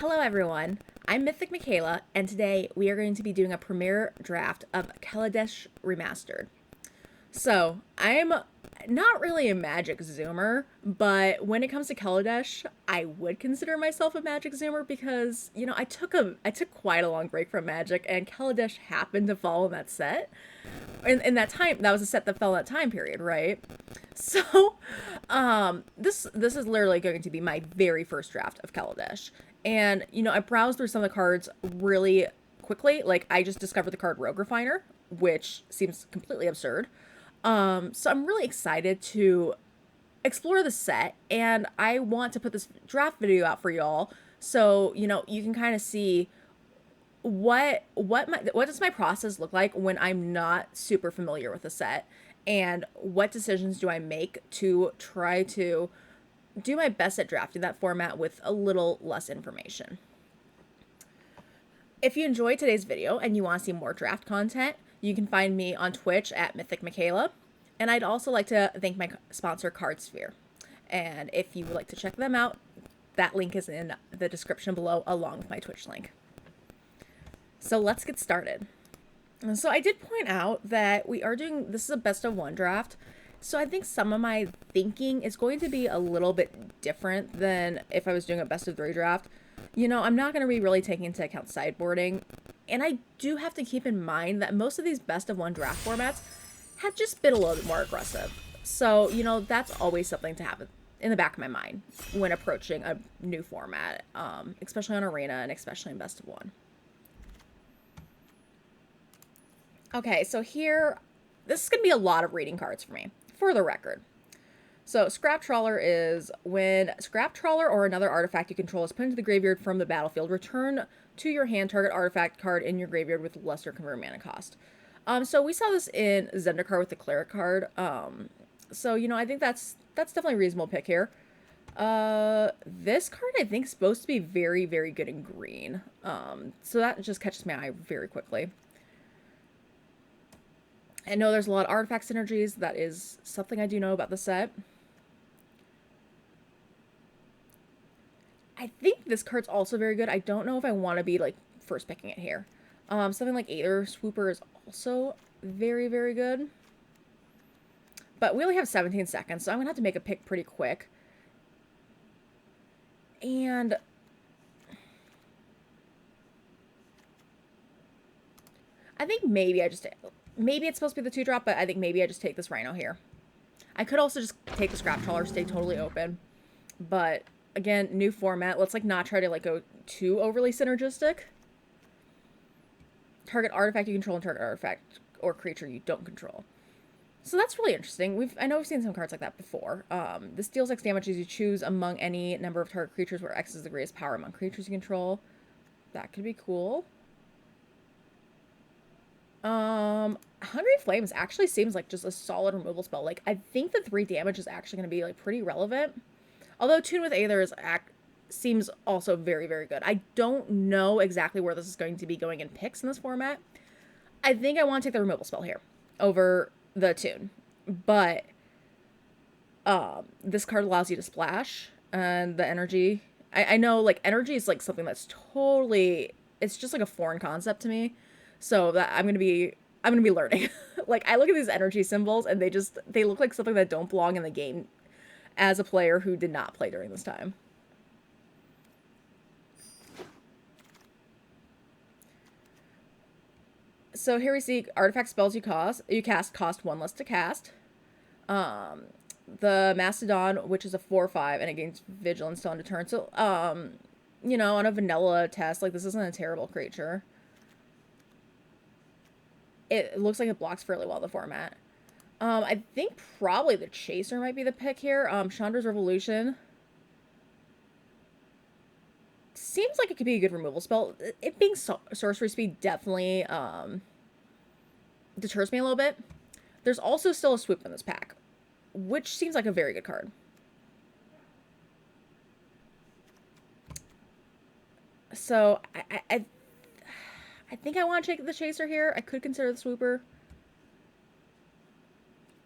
Hello everyone, I'm Mythic Mikaela, and today we are going to be doing a premiere draft of Kaladesh Remastered. So, I'm not really a Magic Zoomer, but when it comes to Kaladesh, I would consider myself a Magic Zoomer because, I took quite a long break from Magic, and Kaladesh happened to fall in that set. In that time, that was a set that fell in that time period, right? So, this is literally going to be my very first draft of Kaladesh. And, I browsed through some of the cards really quickly. Like, I just discovered the card Rogue Refiner, which seems completely absurd. So I'm really excited to explore the set, and I want to put this draft video out for y'all so, you can kind of see what does my process look like when I'm not super familiar with the set, and what decisions do I make to try to do my best at drafting that format with a little less information. If you enjoyed today's video and you want to see more draft content, you can find me on Twitch at Mythic Mikaela. And I'd also like to thank my sponsor, CardSphere. And if you would like to check them out, that link is in the description below along with my Twitch link. So let's get started. So I did point out that this is a best of one draft. So I think some of my thinking is going to be a little bit different than if I was doing a best of three draft. I'm not going to be really taking into account sideboarding. And I do have to keep in mind that most of these best of one draft formats have just been a little bit more aggressive. So, that's always something to have in the back of my mind when approaching a new format, especially on Arena and especially in best of one. Okay, so here, this is going to be a lot of reading cards for me, for the record. So, Scrap Trawler is when Scrap Trawler or another artifact you control is put into the graveyard from the battlefield, return to your hand target artifact card in your graveyard with lesser convert mana cost. So we saw this in Zendikar with the Cleric card. So, I think that's definitely a reasonable pick here. This card I think is supposed to be very, very good in green. So that just catches my eye very quickly. I know there's a lot of artifact synergies. That is something I do know about the set. I think this card's also very good. I don't know if I want to be, like, first picking it here. Something like Aether Swooper is also very, very good. But we only have 17 seconds, so I'm going to have to make a pick pretty quick. And I think maybe it's supposed to be the 2-drop, but I think maybe I just take this Rhino here. I could also just take the Scrap Trawler, stay totally open. But, again, new format. Let's, not try to, go too overly synergistic. Target artifact you control and target artifact or creature you don't control. So that's really interesting. I know we've seen some cards like that before. This deals X damage as you choose among any number of target creatures where X is the greatest power among creatures you control. That could be cool. Hungry Flames actually seems like just a solid removal spell. I think the 3 damage is actually going to be, pretty relevant. Although Tune with Aether seems also very, very good. I don't know exactly where this is going to be going in picks in this format. I think I want to take the removal spell here over the Tune. But this card allows you to splash, and the energy. I know, energy is, something that's totally... It's just, a foreign concept to me. So that I'm gonna be learning. I look at these energy symbols and they look like something that don't belong in the game as a player who did not play during this time. So here we see artifact spells you cast cost 1 less to cast. The Mastodon, which is a 4/5 and it gains vigilance till end of turn. So on a vanilla test, this isn't a terrible creature. It looks like it blocks fairly well the format. I think probably the Chaser might be the pick here. Chandra's Revolution. Seems like it could be a good removal spell. It being sorcery speed definitely deters me a little bit. There's also still a Swoop in this pack, which seems like a very good card. So I think I want to take the Chaser here. I could consider the Swooper.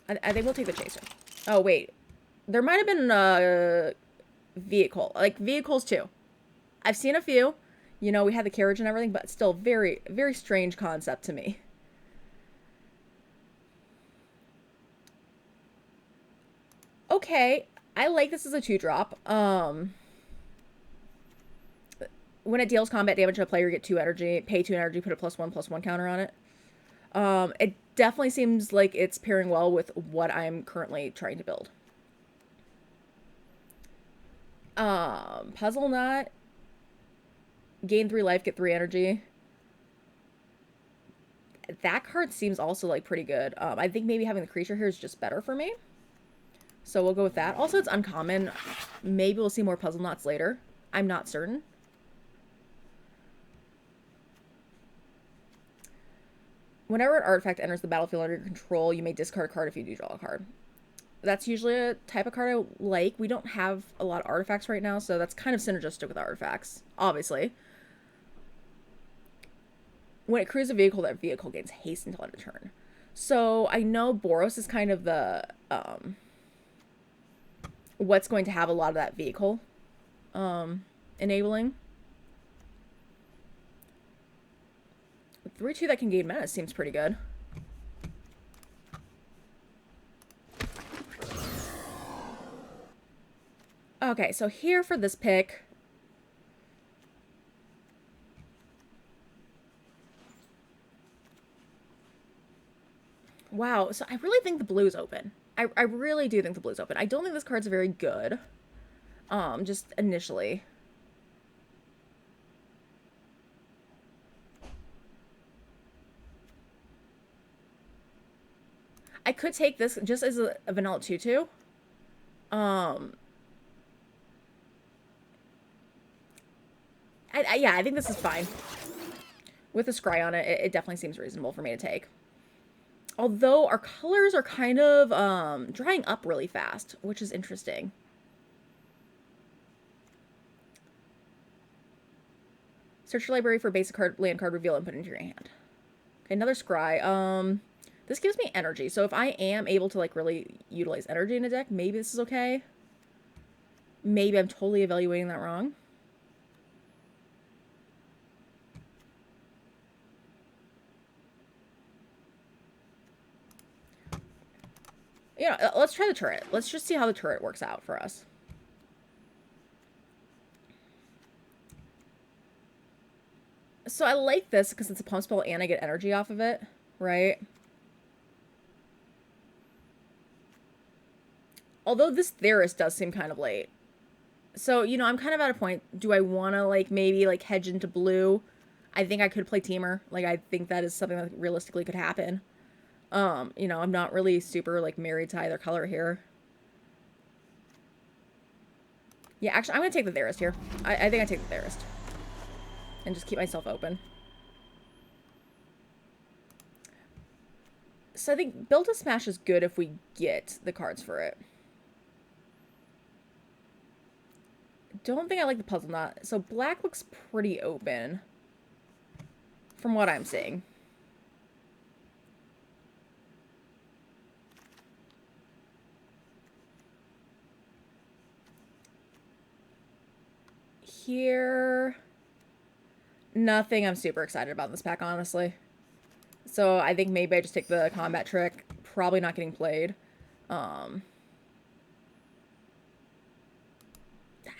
I think we'll take the Chaser. Oh, wait. There might have been a vehicle. Vehicles, too. I've seen a few. You know, we had the carriage and everything, but still very, very strange concept to me. Okay, I like this as a 2-drop. When it deals combat damage to a player, you get 2 energy. Pay 2 energy, put a +1/+1 counter on it. It definitely seems like it's pairing well with what I'm currently trying to build. Puzzle Knot. Gain 3 life, get 3 energy. That card seems also like pretty good. I think maybe having the creature here is just better for me. So we'll go with that. Also, it's uncommon. Maybe we'll see more Puzzle Knots later. I'm not certain. Whenever an artifact enters the battlefield under your control, you may discard a card if you do draw a card. That's usually a type of card I like. We don't have a lot of artifacts right now, so that's kind of synergistic with artifacts, obviously. When it crews a vehicle, that vehicle gains haste until end of turn. So I know Boros is kind of the what's going to have a lot of that vehicle enabling. 3/2 that can gain menace seems pretty good. Okay, so here for this pick. Wow, so I really think the blue's open. I really do think the blue's open. I don't think this card's very good. Just initially. I could take this just as a vanilla 2/2. Yeah, I think this is fine. With a scry on it, it definitely seems reasonable for me to take. Although our colors are kind of drying up really fast, which is interesting. Search your library for basic card, land card, reveal, and put it into your hand. Okay, another scry. This gives me energy, so if I am able to like really utilize energy in a deck, maybe this is okay. Maybe I'm totally evaluating that wrong. You know, let's try the turret. Let's just see how the turret works out for us. So I like this because it's a pump spell and I get energy off of it, right? Although this Theris does seem kind of late. So, you know, I'm kind of at a point. Do I want to, like, maybe, like, hedge into blue? I think I could play Teamer. Like, I think that is something that realistically could happen. You know, I'm not really super, like, married to either color here. Yeah, actually, I'm going to take the Theorist here. I think I take the Theorist. And just keep myself open. So I think Build to Smash is good if we get the cards for it. Don't think I like the Puzzle Knot. So black looks pretty open. From what I'm seeing. Here, nothing I'm super excited about in this pack, honestly. So I think maybe I just take the combat trick. Probably not getting played. I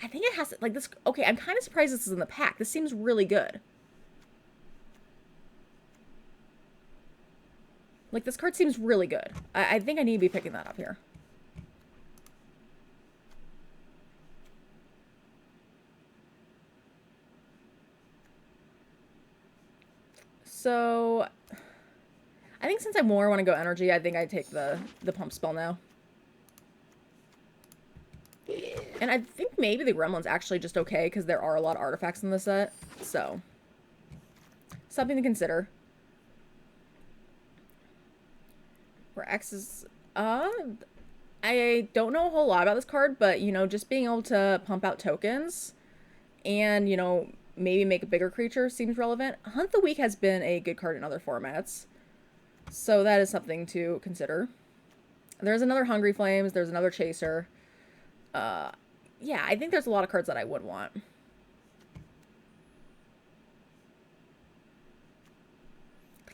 think it has to, like this. Okay, I'm kind of surprised this is in the pack. This seems really good. Like, this card seems really good. I think I need to be picking that up here. So, I think since I more want to go energy, I think I take the pump spell now. And I think maybe the Gremlin's actually just okay, because there are a lot of artifacts in the set. So, something to consider. Where X is... I don't know a whole lot about this card, but, you know, just being able to pump out tokens and, you know, maybe make a bigger creature seems relevant. Hunt the Weak has been a good card in other formats. So that is something to consider. There's another Hungry Flames. There's another Chaser. Yeah, I think there's a lot of cards that I would want.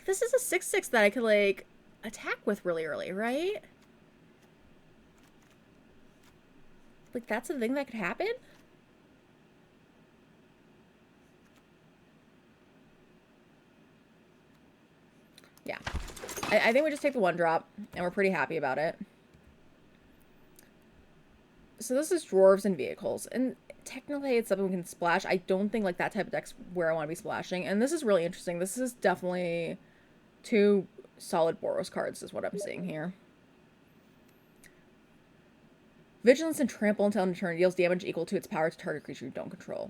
This is a 6/6 that I could, like, attack with really early, right? Like, that's a thing that could happen? Yeah. I think we just take the 1-drop, and we're pretty happy about it. So this is dwarves and vehicles, and technically it's something we can splash. I don't think, like, that type of deck's where I want to be splashing, and this is really interesting. This is definitely 2 solid Boros cards is what I'm seeing here. Vigilance and Trample until end of turn deals damage equal to its power to target creature you don't control.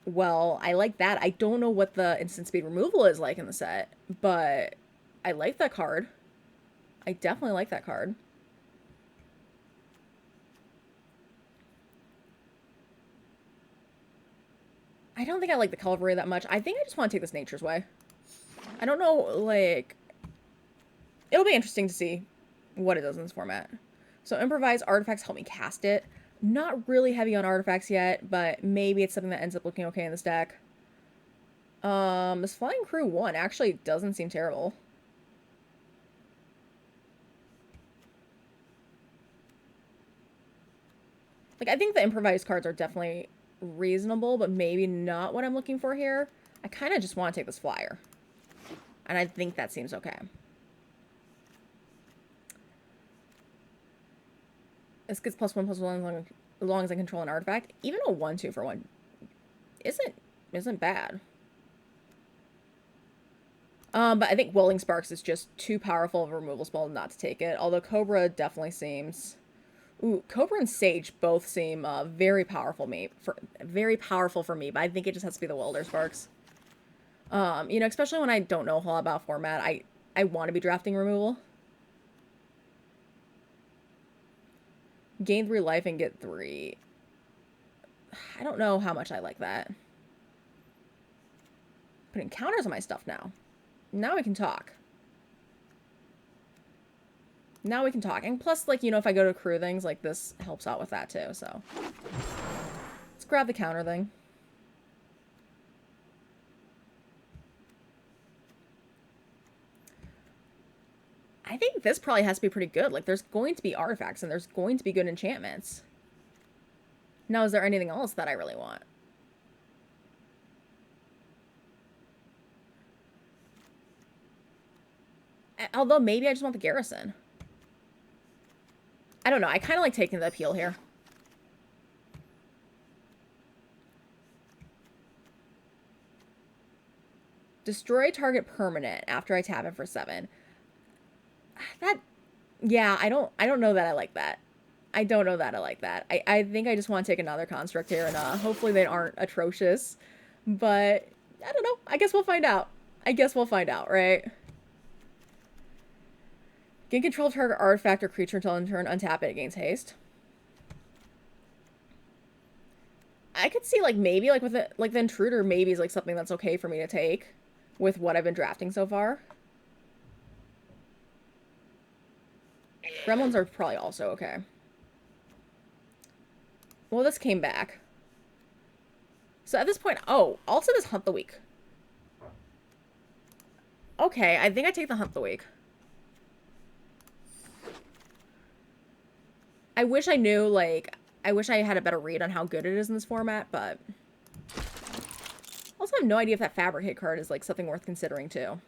Well, I like that. I don't know what the instant speed removal is like in the set, but I like that card. I definitely like that card. I don't think I like the Cavalry that much. I think I just want to take this Nature's Way. I don't know, like... It'll be interesting to see what it does in this format. So improvise artifacts help me cast it. Not really heavy on artifacts yet, but maybe it's something that ends up looking okay in this deck. This Flying Crew 1 actually doesn't seem terrible. Like, I think the improvised cards are definitely reasonable, but maybe not what I'm looking for here. I kind of just want to take this flyer. And I think that seems okay. This gets +1/+1 as long as I control an artifact. Even a 1/2 for 1 isn't bad. But I think Welling Sparks is just too powerful of a removal spell not to take it. Although Cobra definitely seems... Ooh, Cobra and Sage both seem very powerful for me, but I think it just has to be the Welder Sparks. You know, especially when I don't know a whole lot about format, I want to be drafting removal. Gain 3 life and get 3. I don't know how much I like that. Putting counters on my stuff now. Now we can talk. Now we can talk. And plus, like, you know, if I go to crew things, like, this helps out with that, too, so. Let's grab the counter thing. I think this probably has to be pretty good. Like, there's going to be artifacts, and there's going to be good enchantments. Now, is there anything else that I really want? Although, maybe I just want the Garrison. I don't know. I kind of like taking the appeal here. Destroy target permanent after I tap it for 7. Yeah, I don't know that I like that. I don't know that I like that. I think I just want to take another construct here, and hopefully they aren't atrocious. But, I don't know. I guess we'll find out. Right? Gain control of target artifact or creature until end turn, untap it, it gains haste. I could see, like, maybe, like, with it, like, the Intruder maybe is, like, something that's okay for me to take with what I've been drafting so far. Gremlins are probably also okay. Well, this came back. So at this point, oh, also this Hunt the Week. Okay, I think I take the Hunt the Week. I wish I knew, like, I wish I had a better read on how good it is in this format, but... Also, I have no idea if that Fabricate card is, like, something worth considering, too.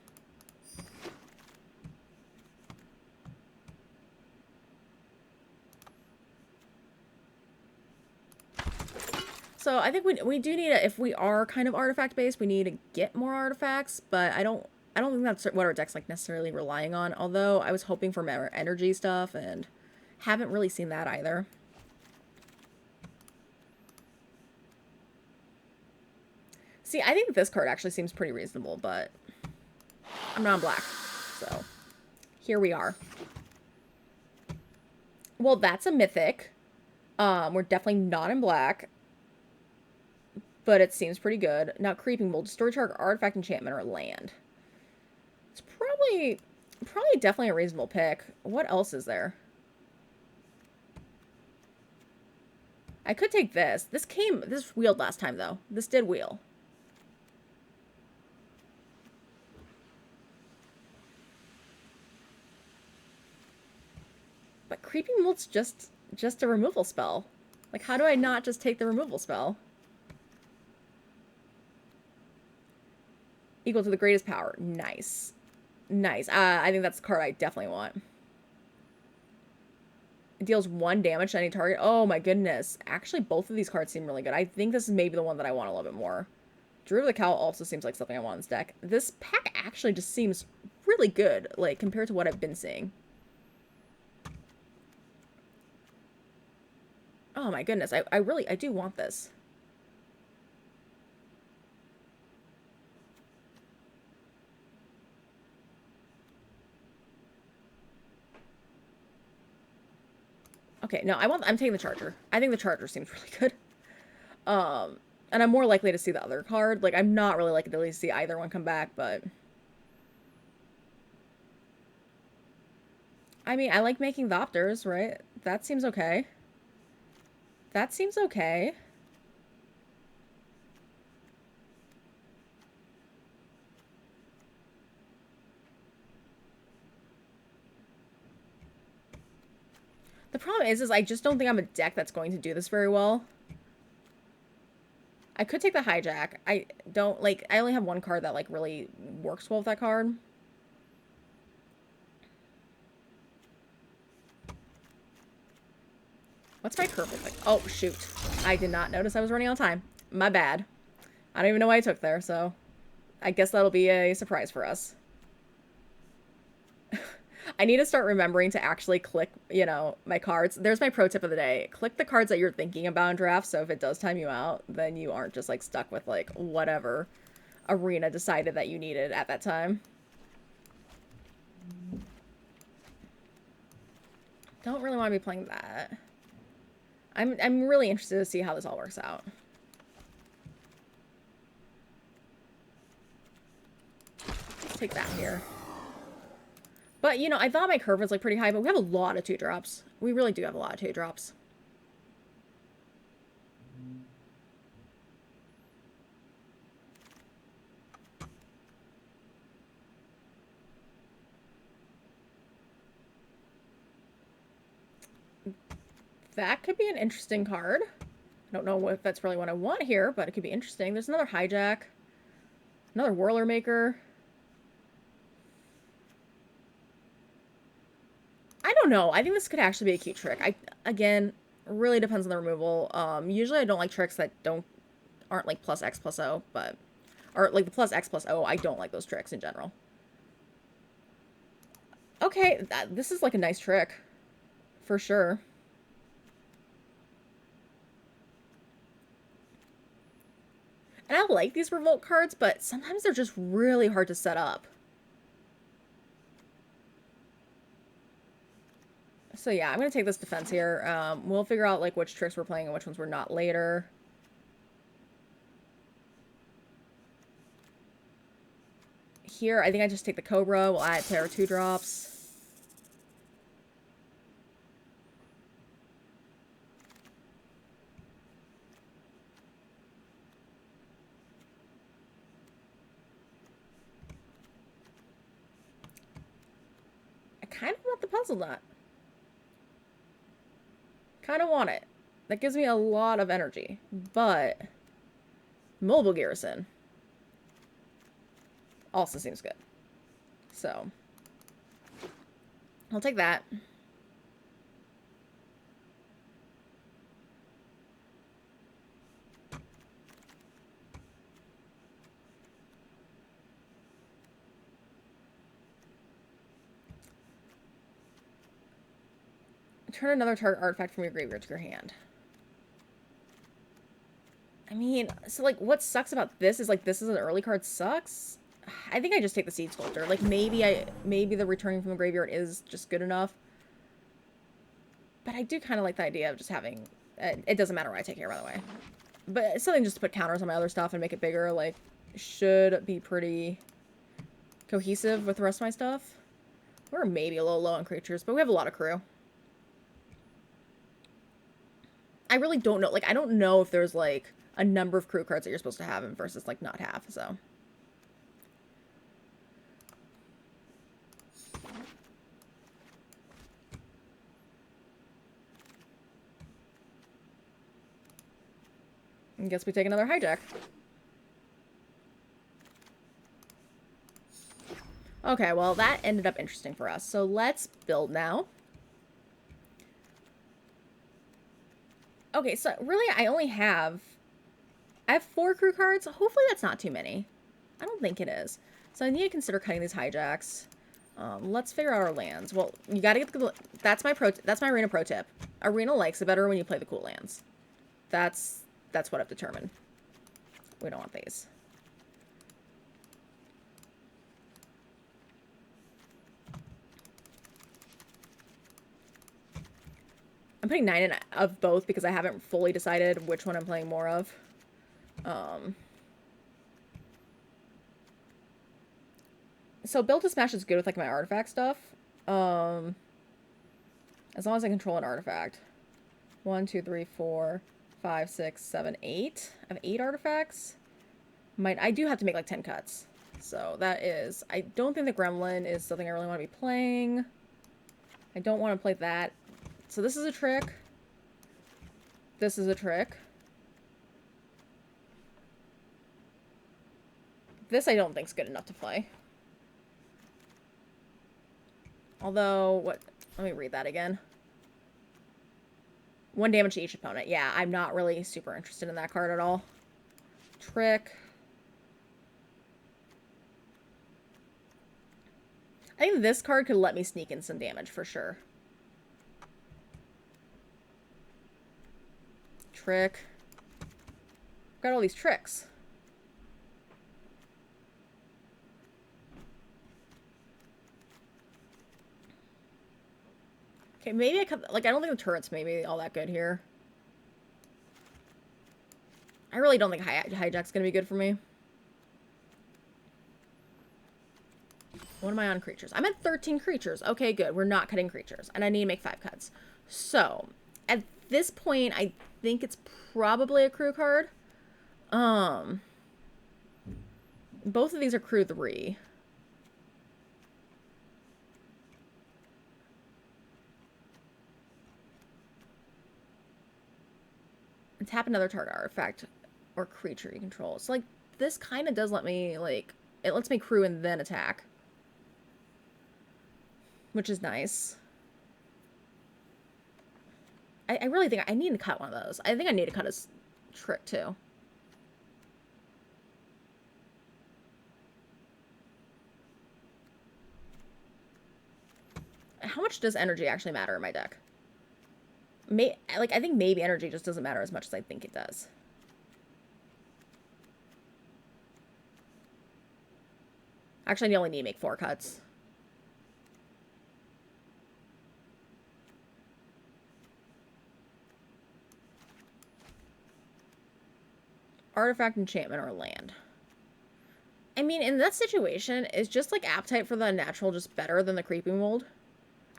So, I think we do need to, if we are kind of artifact-based, we need to get more artifacts, but I don't think that's what our deck's, like, necessarily relying on, although I was hoping for more energy stuff, and haven't really seen that either. See, I think this card actually seems pretty reasonable, but I'm not in black, so here we are. Well, that's a mythic. We're definitely not in black, but it seems pretty good. Now, Creeping Bolt, destroy target artifact, enchantment, or land. It's probably definitely a reasonable pick. What else is there? I could take this. This wheeled last time, though. This did wheel. But Creeping Molt's just a removal spell. Like, how do I not just take the removal spell? Equal to the greatest power. Nice. Nice. I think that's the card I definitely want. It deals 1 damage to any target. Oh my goodness. Actually, both of these cards seem really good. I think this is maybe the one that I want a little bit more. Druid of the Cowl also seems like something I want in this deck. This pack actually just seems really good, like, compared to what I've been seeing. Oh my goodness. I do want this. Okay, no, I'm taking the Charger. I think the Charger seems really good. And I'm more likely to see the other card. Like, I'm not really likely to see either one come back, but... I mean, I like making Thopters, right? That seems okay. That seems okay. The problem is I just don't think I'm a deck that's going to do this very well. I could take the Hijack. I don't, like, I only have one card that, like, really works well with that card. What's my perfect, like, oh, shoot. I did not notice I was running on time. My bad. I don't even know why I took there, so I guess that'll be a surprise for us. I need to start remembering to actually click, you know, my cards. There's my pro tip of the day. Click the cards that you're thinking about in draft, so if it does time you out, then you aren't just, like, stuck with, like, whatever arena decided that you needed at that time. Don't really want to be playing that. I'm really interested to see how this all works out. Let's take that here. But, you know, I thought my curve was, like, pretty high, but we have a lot of 2-drops. We really do have a lot of 2-drops. That could be an interesting card. I don't know if that's really what I want here, but it could be interesting. There's another Hijack. Another Whirler Maker. I don't know. I think this could actually be a cute trick. Again, really depends on the removal. Usually I don't like tricks that aren't like plus X plus O, but... Or like the plus X plus O, I don't like those tricks in general. Okay, this is like a nice trick. For sure. And I like these Revolt cards, but sometimes they're just really hard to set up. So yeah, I'm going to take this defense here. We'll figure out like which tricks we're playing and which ones we're not later. Here, I think I just take the Cobra. We'll add it to our 2-drops. I kind of want the Puzzle Nut. Kind of want it. That gives me a lot of energy. But Mobile Garrison also seems good. So I'll take that. Turn another target artifact from your graveyard to your hand. I mean, so like what sucks about this is like this is an early card sucks. I think I just take the Seed Sculptor. Like maybe the returning from the graveyard is just good enough. But I do kind of like the idea of just having it doesn't matter what I take here, by the way. But it's something just to put counters on my other stuff and make it bigger, like should be pretty cohesive with the rest of my stuff. We're maybe a little low on creatures, but we have a lot of crew. I really don't know. Like, I don't know if there's, like, a number of crew cards that you're supposed to have versus, like, not have, so. I guess we take another hijack. Okay, well, that ended up interesting for us. So let's build now. Okay, so really I have 4 crew cards. Hopefully that's not too many. I don't think it is. So I need to consider cutting these hijacks. Let's figure out our lands. Well, you gotta get the... That's my arena pro tip. Arena likes it better when you play the cool lands. That's what I've determined. We don't want these. I'm putting 9 in of both because I haven't fully decided which one I'm playing more of. So build to smash is good with like my artifact stuff. As long as I control an artifact. 1, 2, 3, 4, 5, 6, 7, 8. I have 8 artifacts. I do have to make like 10 cuts. So that is... I don't think the Gremlin is something I really want to be playing. I don't want to play that. So this is a trick. This is a trick. This I don't think is good enough to play. Although, what... Let me read that again. 1 damage to each opponent. Yeah, I'm not really super interested in that card at all. Trick. I think this card could let me sneak in some damage for sure. Trick. Got all these tricks. Okay, maybe I could... Like, I don't think the turret's maybe all that good here. I really don't think hijack's gonna be good for me. What am I on creatures? I'm at 13 creatures. Okay, good. We're not cutting creatures. And I need to make 5 cuts. So, at this point, I think it's probably a crew card. Both of these are crew 3. And tap another target artifact or creature you control. So, like, this kind of does let me, like... It lets me crew and then attack. Which is nice. I really think I need to cut one of those. I think I need to cut a trick, too. How much does energy actually matter in my deck? I think maybe energy just doesn't matter as much as I think it does. Actually, I only need to make 4 cuts. Artifact, enchantment, or land. I mean, in that situation, is just like appetite for the unnatural just better than the creeping mold?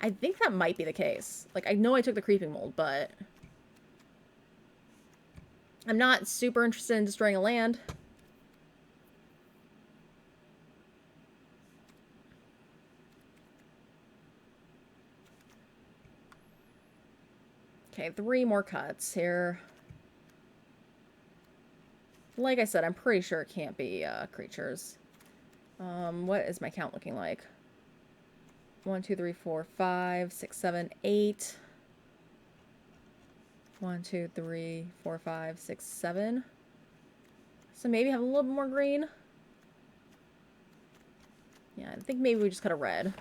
I think that might be the case. Like, I know I took the creeping mold, but I'm not super interested in destroying a land. Okay, 3 more cuts here. Like I said, I'm pretty sure it can't be creatures. What is my count looking like? 1, 2, 3, 4, 5, 6, 7, 8. 1, 2, 3, 4, 5, 6, 7. So maybe have a little bit more green. Yeah, I think maybe we just cut a red.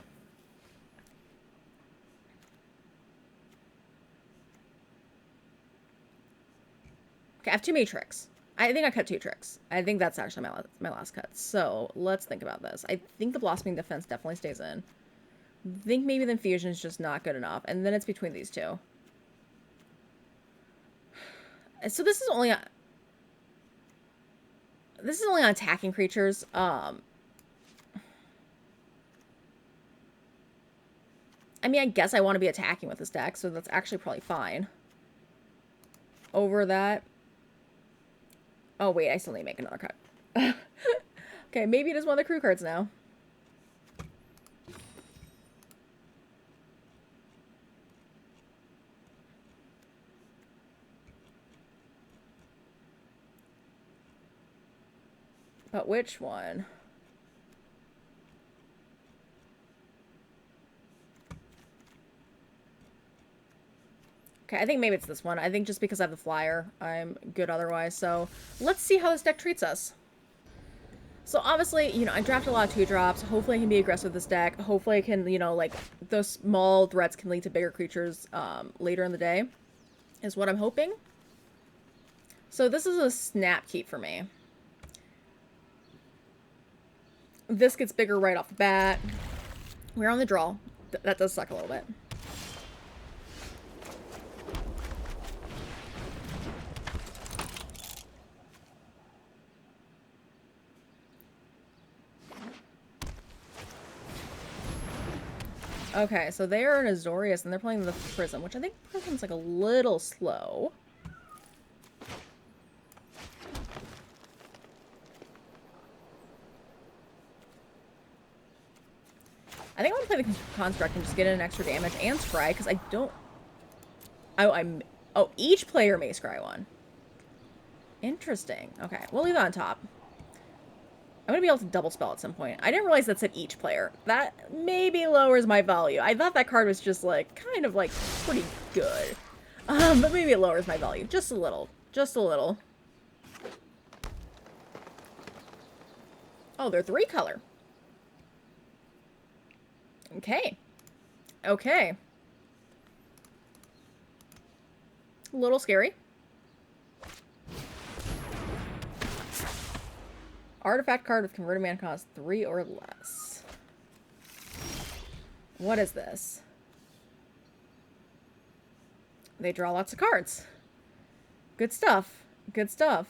Okay, I have too many tricks. I think I cut 2 tricks. I think that's actually my last cut. So let's think about this. I think the Blossoming Defense definitely stays in. I think maybe the Infusion is just not good enough. And then it's between these 2. So this is only on attacking creatures. I mean, I guess I want to be attacking with this deck, so that's actually probably fine. Over that. Oh, wait, I still need to make another cut. Okay, maybe it is one of the crew cards now. But which one? Okay, I think maybe it's this one. I think just because I have the flyer, I'm good otherwise. So let's see how this deck treats us. So obviously, you know, I draft a lot of 2-drops. Hopefully I can be aggressive with this deck. Hopefully I can, you know, like, those small threats can lead to bigger creatures later in the day, is what I'm hoping. So this is a snap keep for me. This gets bigger right off the bat. We're on the draw. That does suck a little bit. Okay, so they are an Azorius, and they're playing the Prism, which I think Prism's like a little slow. I think I'm gonna play the Construct and just get in an extra damage and scry, because I don't... Oh, each player may scry one. Interesting. Okay, we'll leave that on top. I'm gonna be able to double spell at some point. I didn't realize that said each player. That maybe lowers my value. I thought that card was just like, kind of like, pretty good. But maybe it lowers my value. Just a little. Just a little. Oh, they're 3-color. Okay. Okay. A little scary. Artifact card with converted mana cost 3 or less. What is this? They draw lots of cards. Good stuff. Good stuff.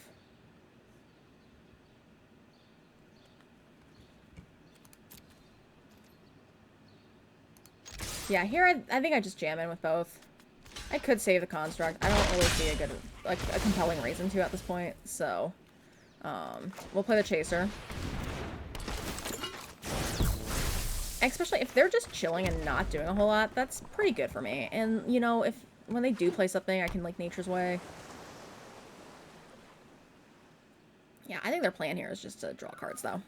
Yeah, here I think I just jam in with both. I could save the Construct. I don't really see a good, like, a compelling reason to at this point, so... we'll play the Chaser. Especially if they're just chilling and not doing a whole lot, that's pretty good for me. And, you know, if when they do play something, I can, like, Nature's Way. Yeah, I think their plan here is just to draw cards, though.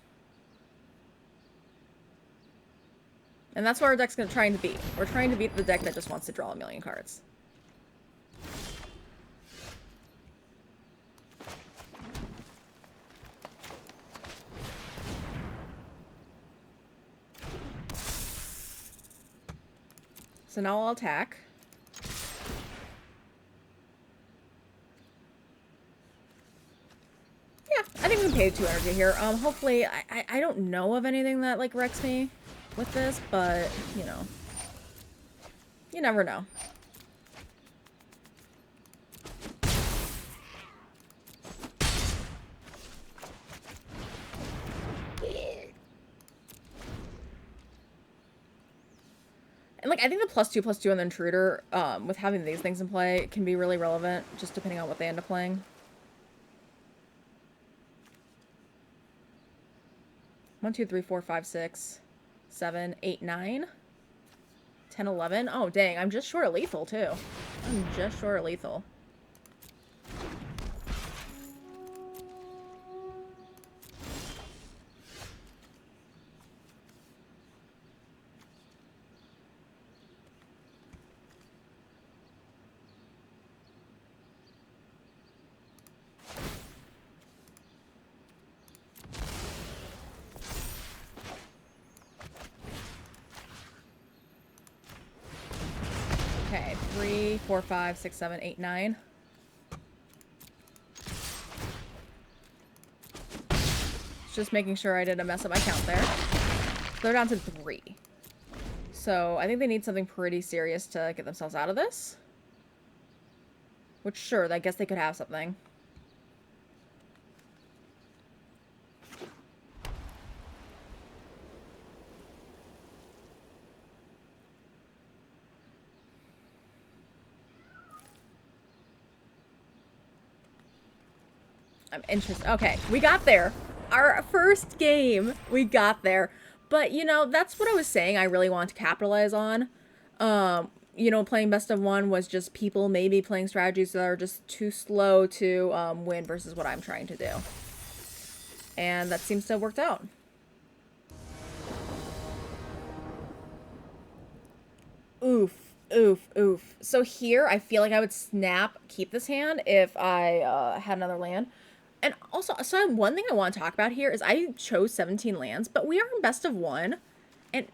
And that's what our deck's trying to beat. We're trying to beat the deck that just wants to draw a million cards. So now I'll attack. Yeah, I think we can pay 2 energy here. Hopefully, I don't know of anything that, like, wrecks me with this, but, you know. You never know. And, like, I think the +2/+2 on the Intruder, with having these things in play, can be really relevant, just depending on what they end up playing. 1, 2, 3, 4, 5, 6, 7, 8, 9, 10, 11. Oh, dang, I'm just short of lethal, too. I'm just short of lethal. Okay, 3, 4, 5, 6, 7, 8, 9. Just making sure I didn't mess up my count there. They're down to 3. So I think they need something pretty serious to get themselves out of this. Which, sure, I guess they could have something. I'm interested. Okay, we got there. Our first game, we got there. But, you know, that's what I was saying I really want to capitalize on. You know, playing best of one was just people maybe playing strategies that are just too slow to win versus what I'm trying to do. And that seems to have worked out. Oof, oof, oof. So here, I feel like I would snap keep this hand if I had another land. And also, so one thing I want to talk about here is I chose 17 lands, but we are in best of 1. And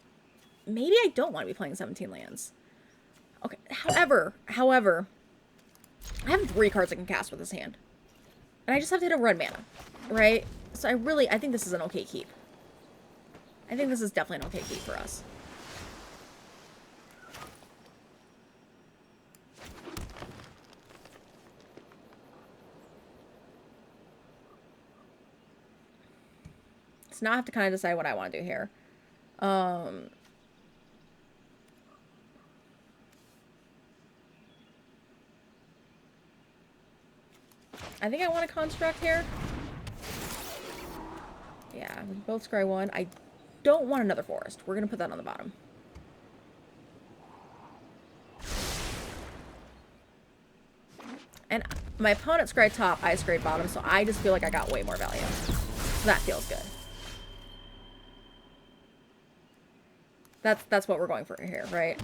maybe I don't want to be playing 17 lands. Okay, however, I have 3 cards I can cast with this hand. And I just have to hit a red mana, right? So I think this is an okay keep. I think this is definitely an okay keep for us. So now I have to kind of decide what I want to do here. I think I want to construct here. Yeah, we both scry 1. I don't want another forest. We're going to put that on the bottom. And my opponent scry top, I scry bottom, so I just feel like I got way more value. So that feels good. That's what we're going for here, right?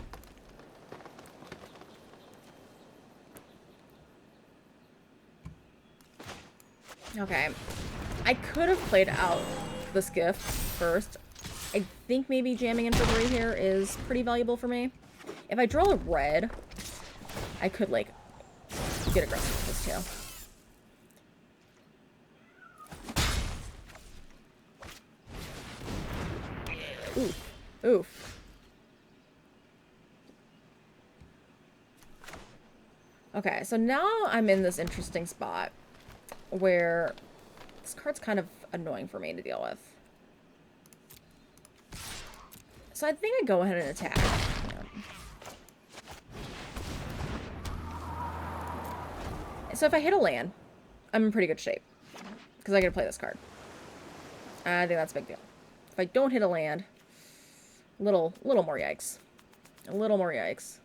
Okay. I could have played out this gift first. I think maybe jamming in for 3 here is pretty valuable for me. If I draw a red, I could, like, get aggressive with this too. Oof. Oof. Okay, so now I'm in this interesting spot where this card's kind of annoying for me to deal with. So I think I go ahead and attack. So if I hit a land, I'm in pretty good shape. Because I get to play this card. I think that's a big deal. If I don't hit a land, little more yikes. A little more yikes.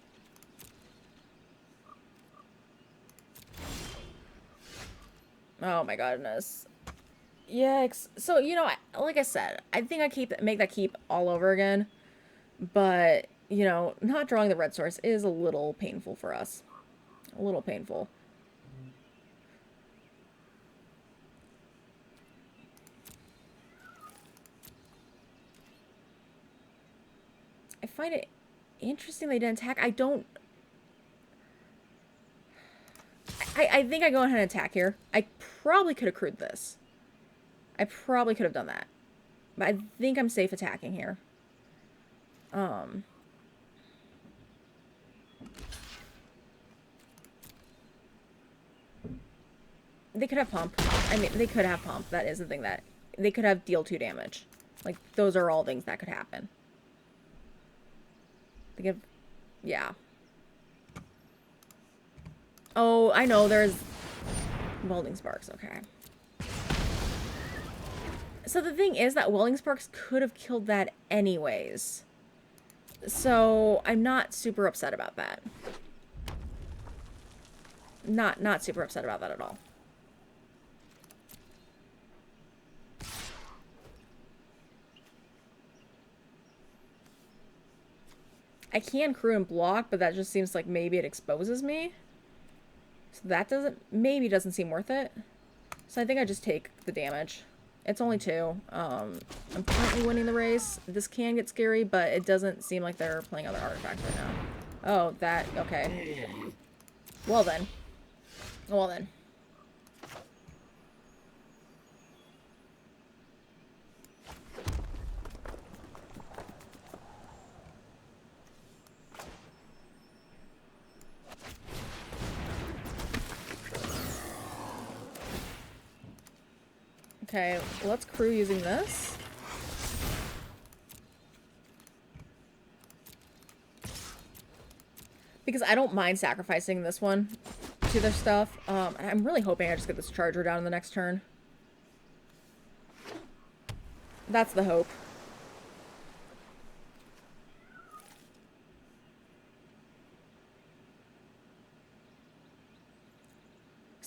Oh my goodness. Yikes. So, you know, like I said, I think I make that keep all over again. But, you know, not drawing the red source is a little painful for us. A little painful. I find it interesting they didn't attack. I think I go ahead and attack here. I probably could have crewed this. I probably could have done that. But I think I'm safe attacking here. They could have pump. I mean, they could have pump. That is the thing that... They could have deal 2 damage. Like, those are all things that could happen. They could... Yeah. Oh, I know, there's... Welding Sparks, okay. So the thing is that Welding Sparks could have killed that anyways. So, I'm not super upset about that. Not super upset about that at all. I can crew and block, but that just seems like maybe it exposes me. So that maybe doesn't seem worth it. So I think I just take the damage. It's only 2. I'm currently winning the race. This can get scary, but it doesn't seem like they're playing other artifacts right now. Oh, that, okay. Well then. Well then. Okay, let's crew using this. Because I don't mind sacrificing this one to their stuff. I'm really hoping I just get this charger down in the next turn. That's the hope.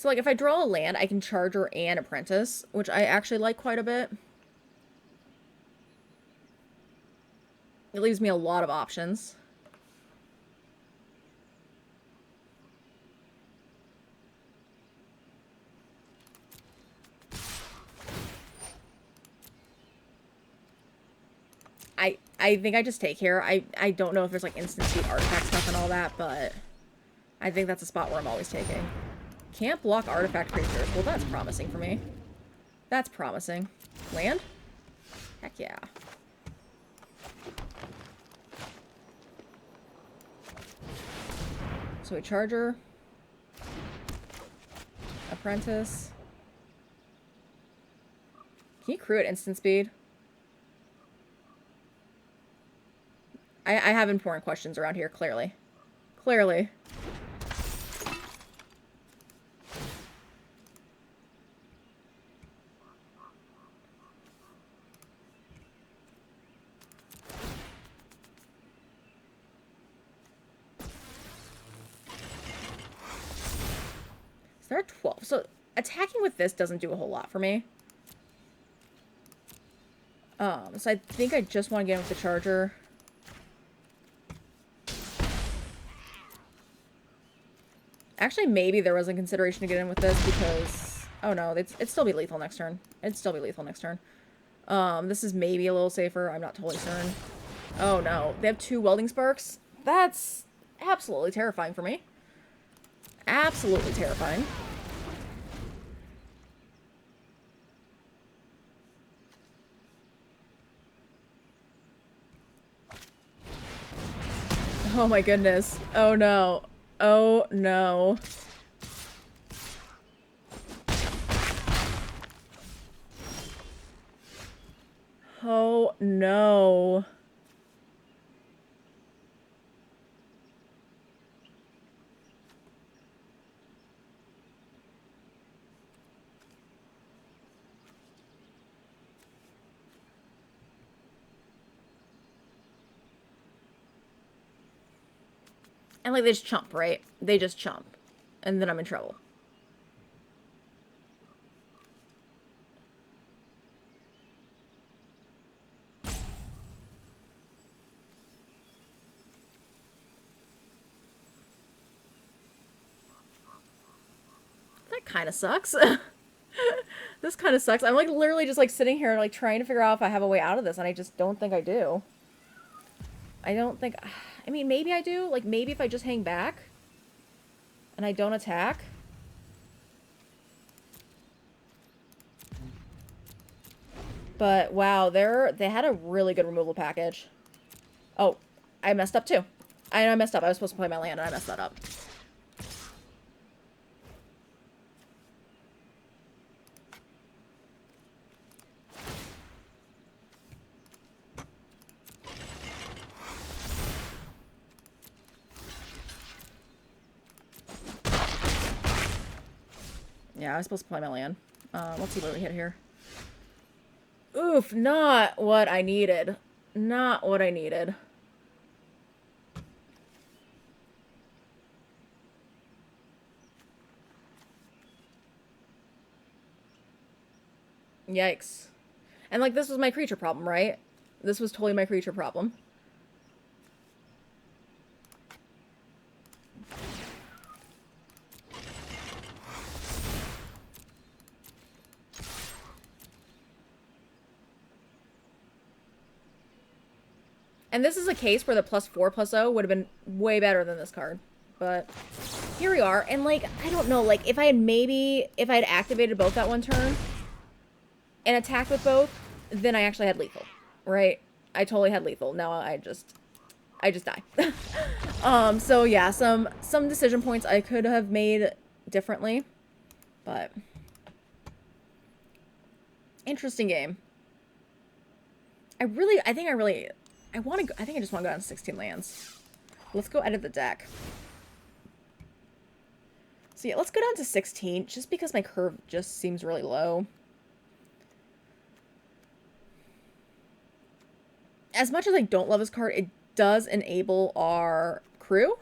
So, like, if I draw a land, I can Charger and Apprentice, which I actually like quite a bit. It leaves me a lot of options. I think I just take here. I don't know if there's, like, instant speed artifact stuff and all that, but I think that's a spot where I'm always taking. Can't block artifact creatures. Well, that's promising for me. That's promising. Land? Heck yeah. So a Charger. Apprentice. Can you crew at instant speed? I have important questions around here, clearly. Clearly. Is there a 12? So attacking with this doesn't do a whole lot for me. So I think I just want to get in with the Charger. Actually, maybe there was a consideration to get in with this because... Oh no, it'd still be lethal next turn. It'd still be lethal next turn. This is maybe a little safer. I'm not totally certain. Oh no, they have 2 Welding Sparks? That's absolutely terrifying for me. Absolutely terrifying. Oh my goodness. Oh no. Oh no. Oh no. And like they just chump, right? They just chump. And then I'm in trouble. That kind of sucks. This kind of sucks. I'm like literally just like sitting here like trying to figure out if I have a way out of this, and I just don't think I do. I don't think... I mean, maybe I do. Like, maybe if I just hang back and I don't attack. But, wow, they had a really good removal package. Oh, I messed up, too. I messed up. I was supposed to play my land, and I messed that up. Yeah, I was supposed to play my land. Let's see what we hit here. Oof, not what I needed. Not what I needed. Yikes. And, like, this was my creature problem, right? This was totally my creature problem. And this is a case where the +4/+0 would have been way better than this card. But here we are. And, like, I don't know. Like, if I had activated both that one turn and attacked with both, then I actually had lethal. Right? I totally had lethal. Now I just die. So yeah, some decision points I could have made differently. But interesting game. I think I just want to go down to 16 lands. Let's go edit the deck. So yeah, let's go down to 16, just because my curve just seems really low. As much as I don't love this card, it does enable our crew.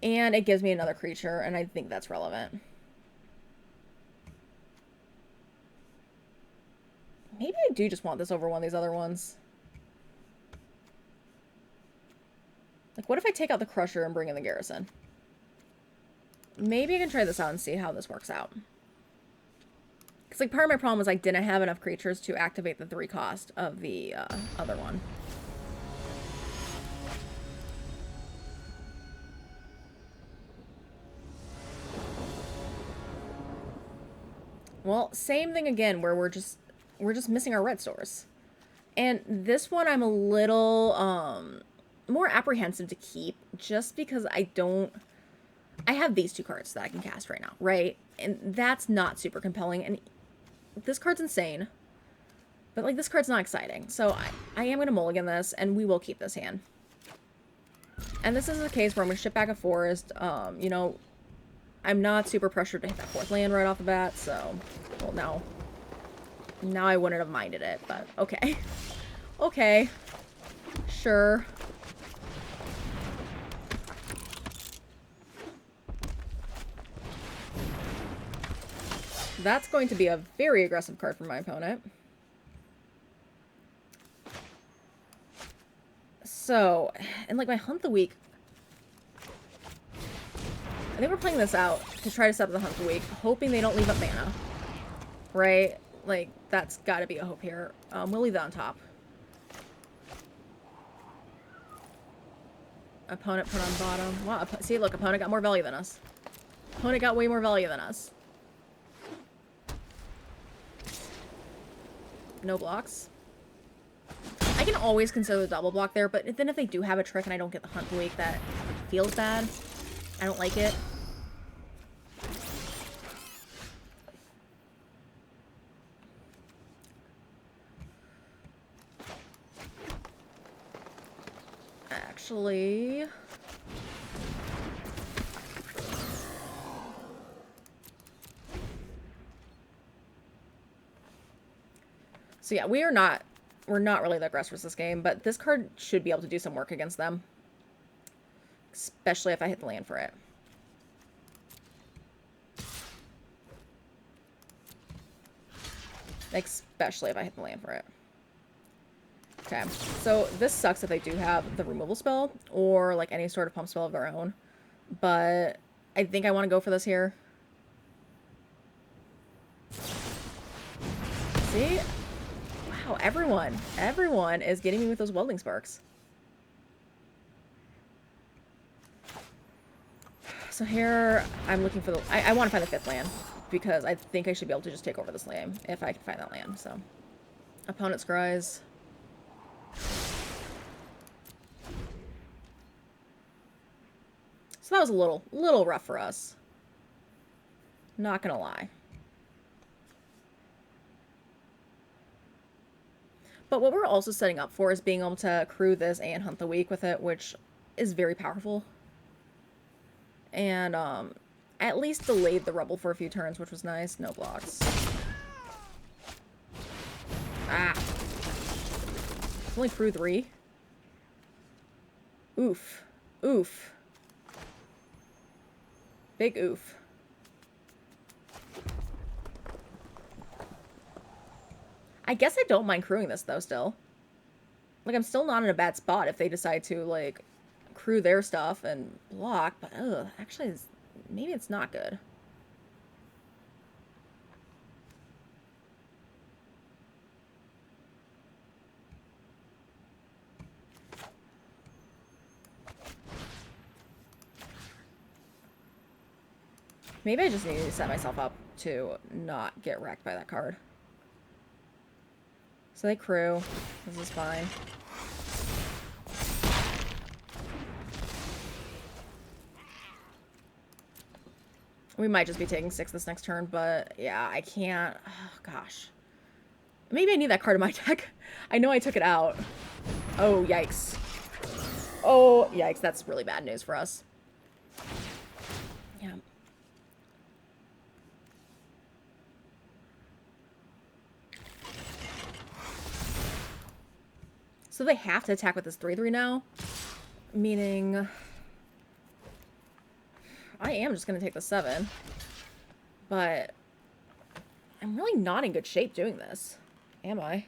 And it gives me another creature, and I think that's relevant. Maybe I do just want this over one of these other ones. Like, what if I take out the Crusher and bring in the Garrison? Maybe I can try this out and see how this works out. Because, like, part of my problem was I didn't have enough creatures to activate the 3 cost of the other one. Well, same thing again, where we're just missing our red stores. And this one I'm a little more apprehensive to keep, just because I have these 2 cards that I can cast right now, right? And that's not super compelling, and this card's insane. But, like, this card's not exciting. So I am going to mulligan this, and we will keep this hand. And this is a case where I'm going to ship back a forest. You know, I'm not super pressured to hit that 4th land right off the bat, so... Well, now I wouldn't have minded it, but okay. Okay. Sure. That's going to be a very aggressive card for my opponent. So, and like my Hunt the Week, I think we're playing this out to try to set up the Hunt the Week, hoping they don't leave up mana. Right? Like, that's gotta be a hope here. We'll leave that on top. Opponent put on bottom. Wow, see, look, opponent got more value than us. Opponent got way more value than us. No blocks. I can always consider the double block there, but then if they do have a trick and I don't get the Hunt Week, that feels bad. I don't like it. Actually... So yeah, we're not really the aggressors this game, but this card should be able to do some work against them. Especially if I hit the land for it. Especially if I hit the land for it. Okay, so this sucks if they do have the removal spell, or like any sort of pump spell of their own. But I think I want to go for this here. See? Wow, everyone is getting me with those welding sparks. So here, I'm looking for the... I want to find the 5th land, because I think I should be able to just take over this land, if I can find that land, so... Opponent scries. So that was a little rough for us. Not gonna lie. But what we're also setting up for is being able to crew this and Hunt the Week with it, which is very powerful. And, at least delayed the Rubble for a few turns, which was nice. No blocks. Ah. It's only crew 3. Oof. Oof. Big oof. I guess I don't mind crewing this, though, still. Like, I'm still not in a bad spot if they decide to, like, crew their stuff and block, but, ugh, actually, maybe it's not good. Maybe I just need to set myself up to not get wrecked by that card. So they crew. This is fine. We might just be taking 6 this next turn, but yeah, I can't. Oh, gosh. Maybe I need that card in my deck. I know I took it out. Oh, yikes. Oh, yikes. That's really bad news for us. Yeah. So they have to attack with this 3/3 now, meaning I am just going to take the 7, but I'm really not in good shape doing this. Am I?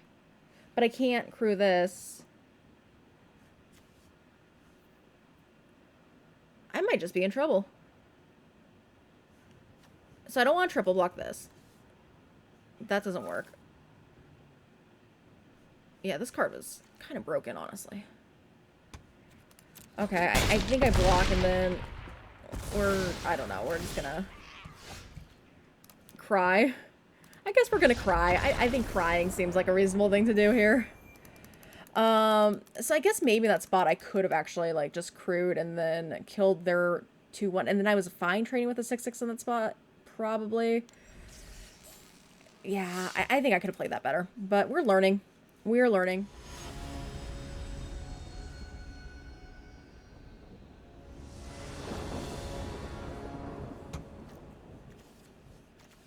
But I can't crew this. I might just be in trouble. So I don't want to triple block this. That doesn't work. Yeah, this card was kind of broken, honestly. Okay, I think I block and then I don't know, we're just gonna cry. I guess we're gonna cry. I think crying seems like a reasonable thing to do here. So I guess maybe that spot I could have actually, like, just crewed and then killed their 2-1. And then I was fine trading with a 6-6 in that spot. Probably. Yeah, I think I could have played that better. But we're learning. We're learning.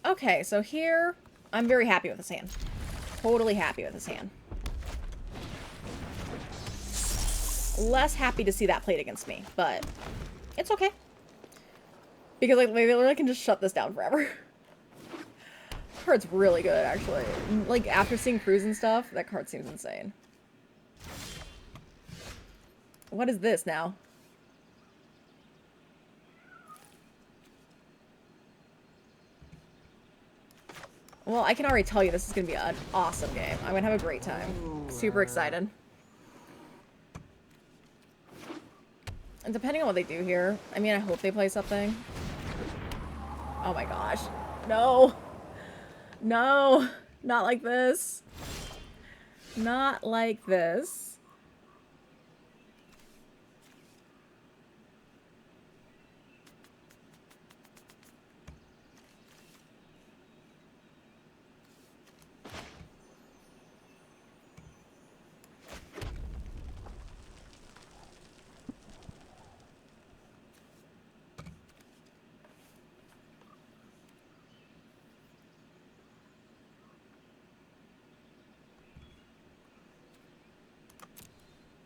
Okay, so here, I'm very happy with this hand. Totally happy with this hand. Less happy to see that played against me, but it's okay. Because, like, maybe I can just shut this down forever. Card's really good, actually. Like, after seeing Cruise and stuff, that card seems insane. What is this now? Well, I can already tell you this is going to be an awesome game. I'm going to have a great time. Super excited. And depending on what they do here, I mean, I hope they play something. Oh my gosh. No. No. Not like this. Not like this.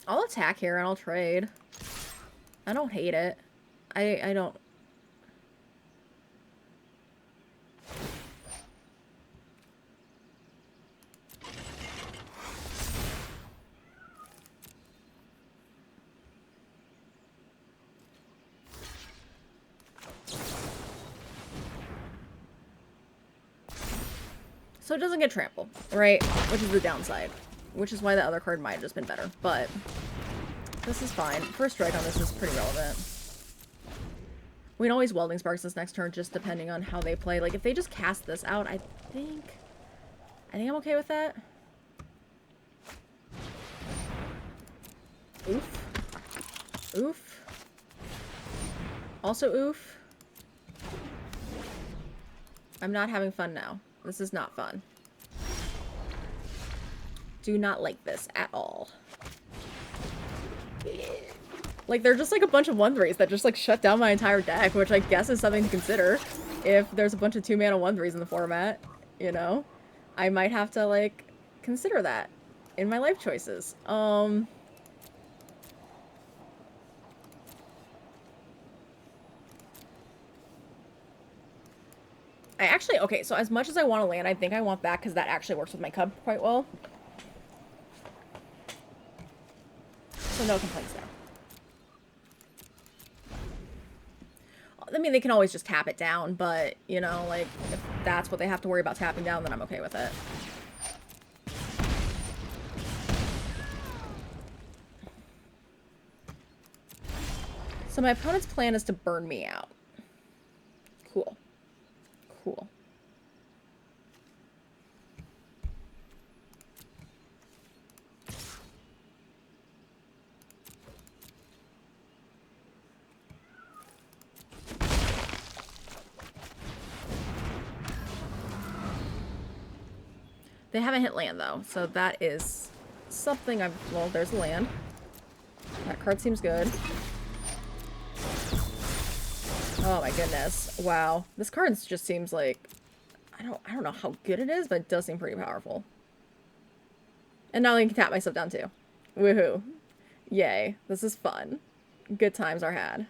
I'll attack here and I'll trade. I don't hate it. I don't... So it doesn't get trampled, right? Which is the downside. Which is why the other card might have just been better. But this is fine. First strike on this is pretty relevant. We can always Welding Sparks this next turn, just depending on how they play. Like, if they just cast this out, I think I'm okay with that. Oof. Oof. Also oof. I'm not having fun now. This is not fun. Do not like this at all. Like, they're just like a bunch of 1/3s that just like shut down my entire deck, which I guess is something to consider if there's a bunch of 2-mana 1/3s in the format, you know? I might have to, like, consider that in my life choices. I actually, okay, so as much as I want to land, I think I want that because that actually works with my Cub quite well. So no complaints there. I mean, they can always just tap it down, but, you know, like, if that's what they have to worry about tapping down, then I'm okay with it. So my opponent's plan is to burn me out. Cool. Cool. They haven't hit land, though, so that is something I've... Well, there's land. That card seems good. Oh my goodness. Wow. This card just seems like... I don't know how good it is, but it does seem pretty powerful. And now I can tap myself down, too. Woohoo. Yay. This is fun. Good times are had.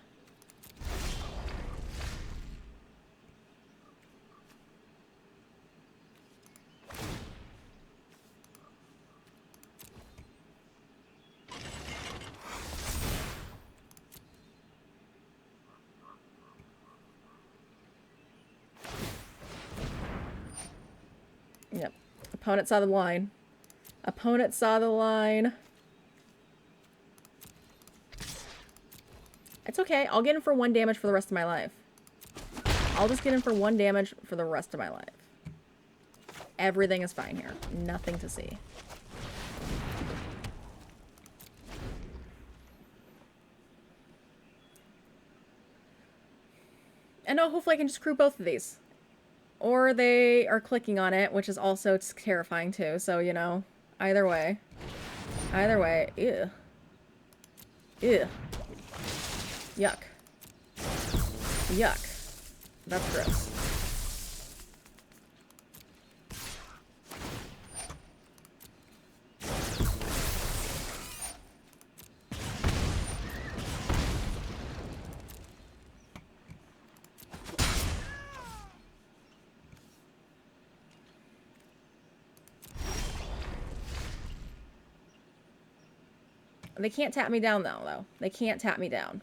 Opponent saw the line. Opponent saw the line. It's okay. I'll get in for 1 damage for the rest of my life. I'll just get in for 1 damage for the rest of my life. Everything is fine here. Nothing to see. And no, hopefully I can just crew both of these. Or they are clicking on it, which is also terrifying too. So, you know, either way. Either way. Ew. Ew. Yuck. Yuck. That's gross. They can't tap me down though. They can't tap me down.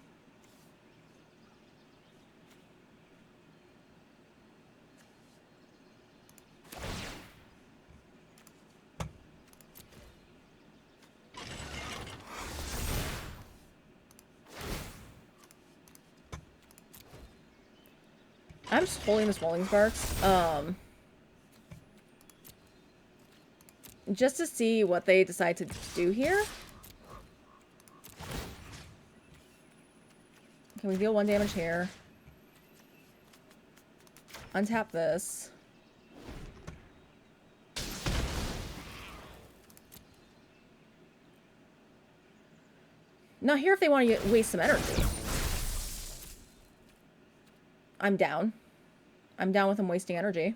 I'm just holding this Rolling Sparks, just to see what they decide to do here. Can we deal 1 damage here? Untap this. Now here if they want to waste some energy. I'm down. I'm down with them wasting energy.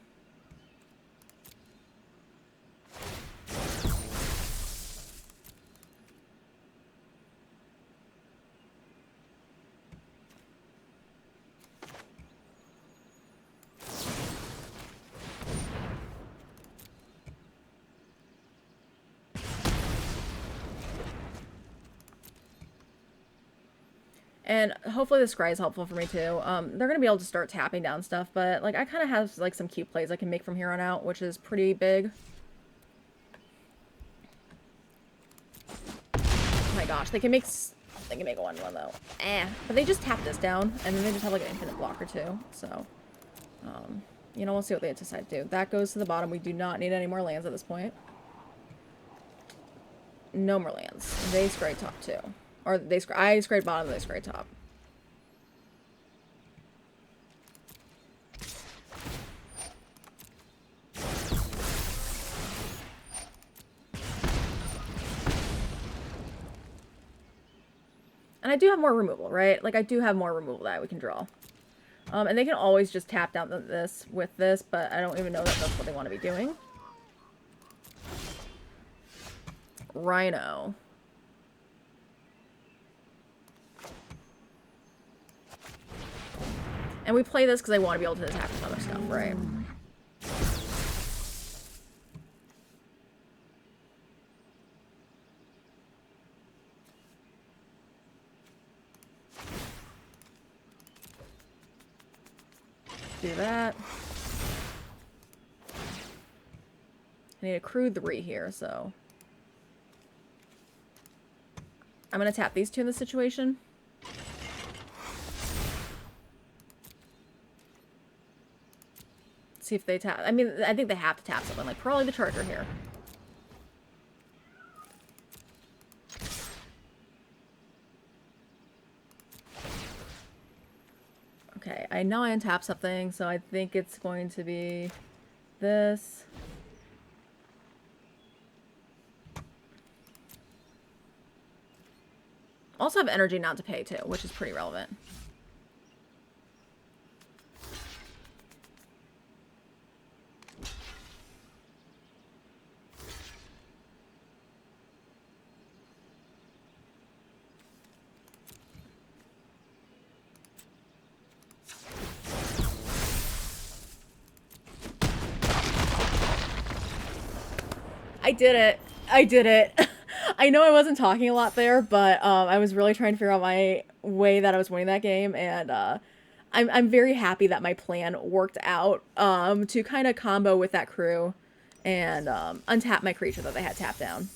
And hopefully this scry is helpful for me too. They're going to be able to start tapping down stuff, but like I kind of have like some cute plays I can make from here on out, which is pretty big. Oh my gosh, they can make 1/1 though. But they just tap this down, and then they just have like an infinite blocker too. So, you know, we'll see what they decide to do. That goes to the bottom. We do not need any more lands at this point. No more lands. They scry top too. Or I scraped bottom, they scraped top. And I do have more removal, right? Like, I do have more removal that we can draw. And they can always just tap down this with this, but I don't even know that that's what they want to be doing. Rhino. And we play this because I want to be able to attack with other stuff, right? Do that. I need a crew 3 here, so... I'm going to tap these two in this situation. See if they tap. I mean, I think they have to tap something, like probably the Charger here. Okay, I know I untap something, so I think it's going to be this. Also have energy not to pay too, which is pretty relevant. I did it. I did it. I know I wasn't talking a lot there, but I was really trying to figure out my way that I was winning that game, and I'm very happy that my plan worked out to kind of combo with that crew and untap my creature that they had tapped down.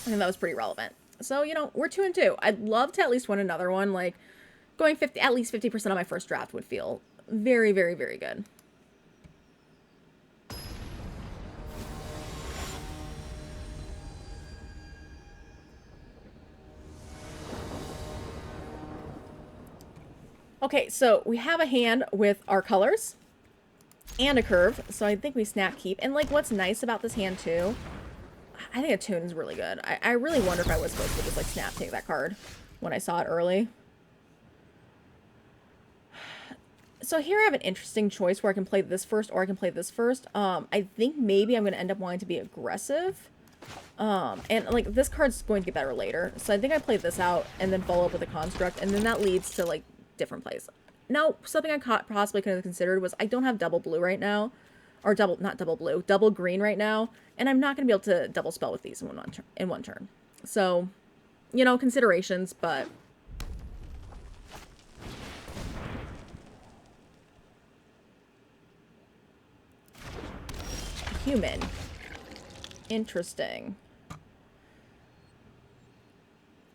I think that was pretty relevant. So, you know, we're 2-2. I'd love to at least win another one. Like, going at least 50% on my first draft would feel very, very, very good. Okay, so we have a hand with our colors and a curve, so I think we snap keep. And, like, what's nice about this hand, too, I think a tune is really good. I really wonder if I was supposed to just, like, snap take that card when I saw it early. So here I have an interesting choice where I can play this first or I can play this first. I think maybe I'm going to end up wanting to be aggressive. And, like, this card's going to get better later. So I think I play this out and then follow up with a construct, and then that leads to, like, different plays. Now, something I possibly could have considered was I don't have double blue right now. Or not double blue, double green right now. And I'm not going to be able to double spell with these in one turn. So, you know, considerations, but... Human. Interesting.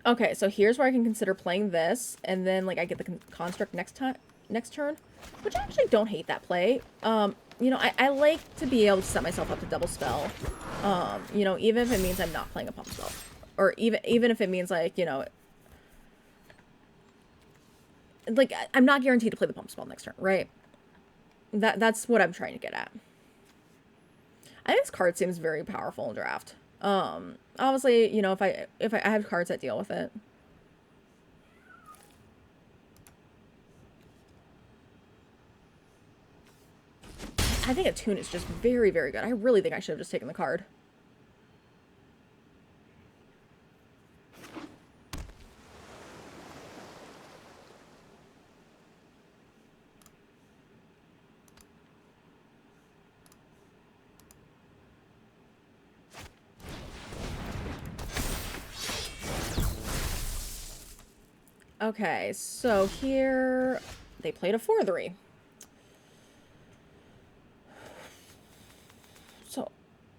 Okay, so here's where I can consider playing this, and then, like, I get the construct next turn, which I actually don't hate that play. You know, I like to be able to set myself up to double spell, you know, even if it means I'm not playing a pump spell, or even if it means, like, you know, like, I'm not guaranteed to play the pump spell next turn, right? That's what I'm trying to get at. I think this card seems very powerful in draft. Obviously, you know, if I have cards that deal with it. I think a tune is just very, very good. I really think I should have just taken the card. Okay, so here they played a 4-3. So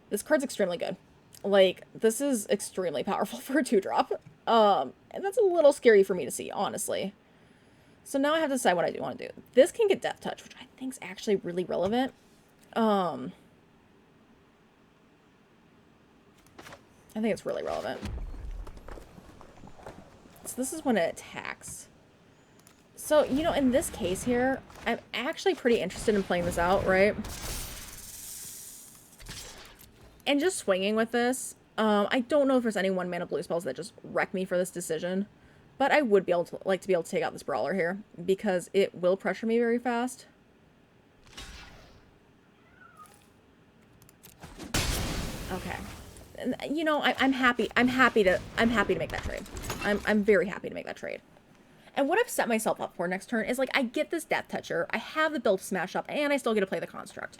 this card's extremely good. Like, this is extremely powerful for a 2-drop. And that's a little scary for me to see, honestly. So now I have to decide what I do want to do. This can get Death Touch, which I think is actually really relevant. I think it's really relevant. So this is when it attacks. So, you know, in this case here, I'm actually pretty interested in playing this out, right? And just swinging with this. I don't know if there's any 1-mana blue spells that just wreck me for this decision. But I would be able to, like, to be able to take out this Brawler here, because it will pressure me very fast. Okay. And, you know, I'm happy to make that trade. I'm very happy to make that trade. And what I've set myself up for next turn is, like, I get this Death Toucher, I have the build to smash up, and I still get to play the Construct.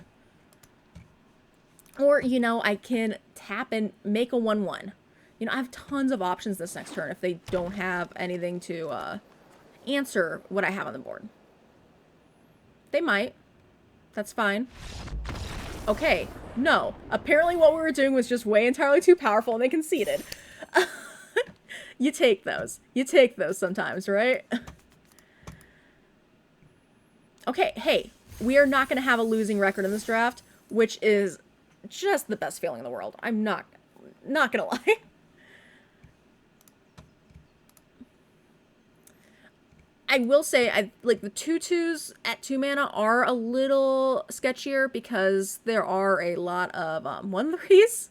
Or, you know, I can tap and make a 1/1. You know, I have tons of options this next turn if they don't have anything to answer what I have on the board. They might. That's fine. Okay, no. Apparently what we were doing was just way entirely too powerful and they conceded. You take those. You take those sometimes, right? Okay, hey, we are not going to have a losing record in this draft, which is just the best feeling in the world. I'm not going to lie. I will say, like, the 2/2s at 2 mana are a little sketchier because there are a lot of 1/3s.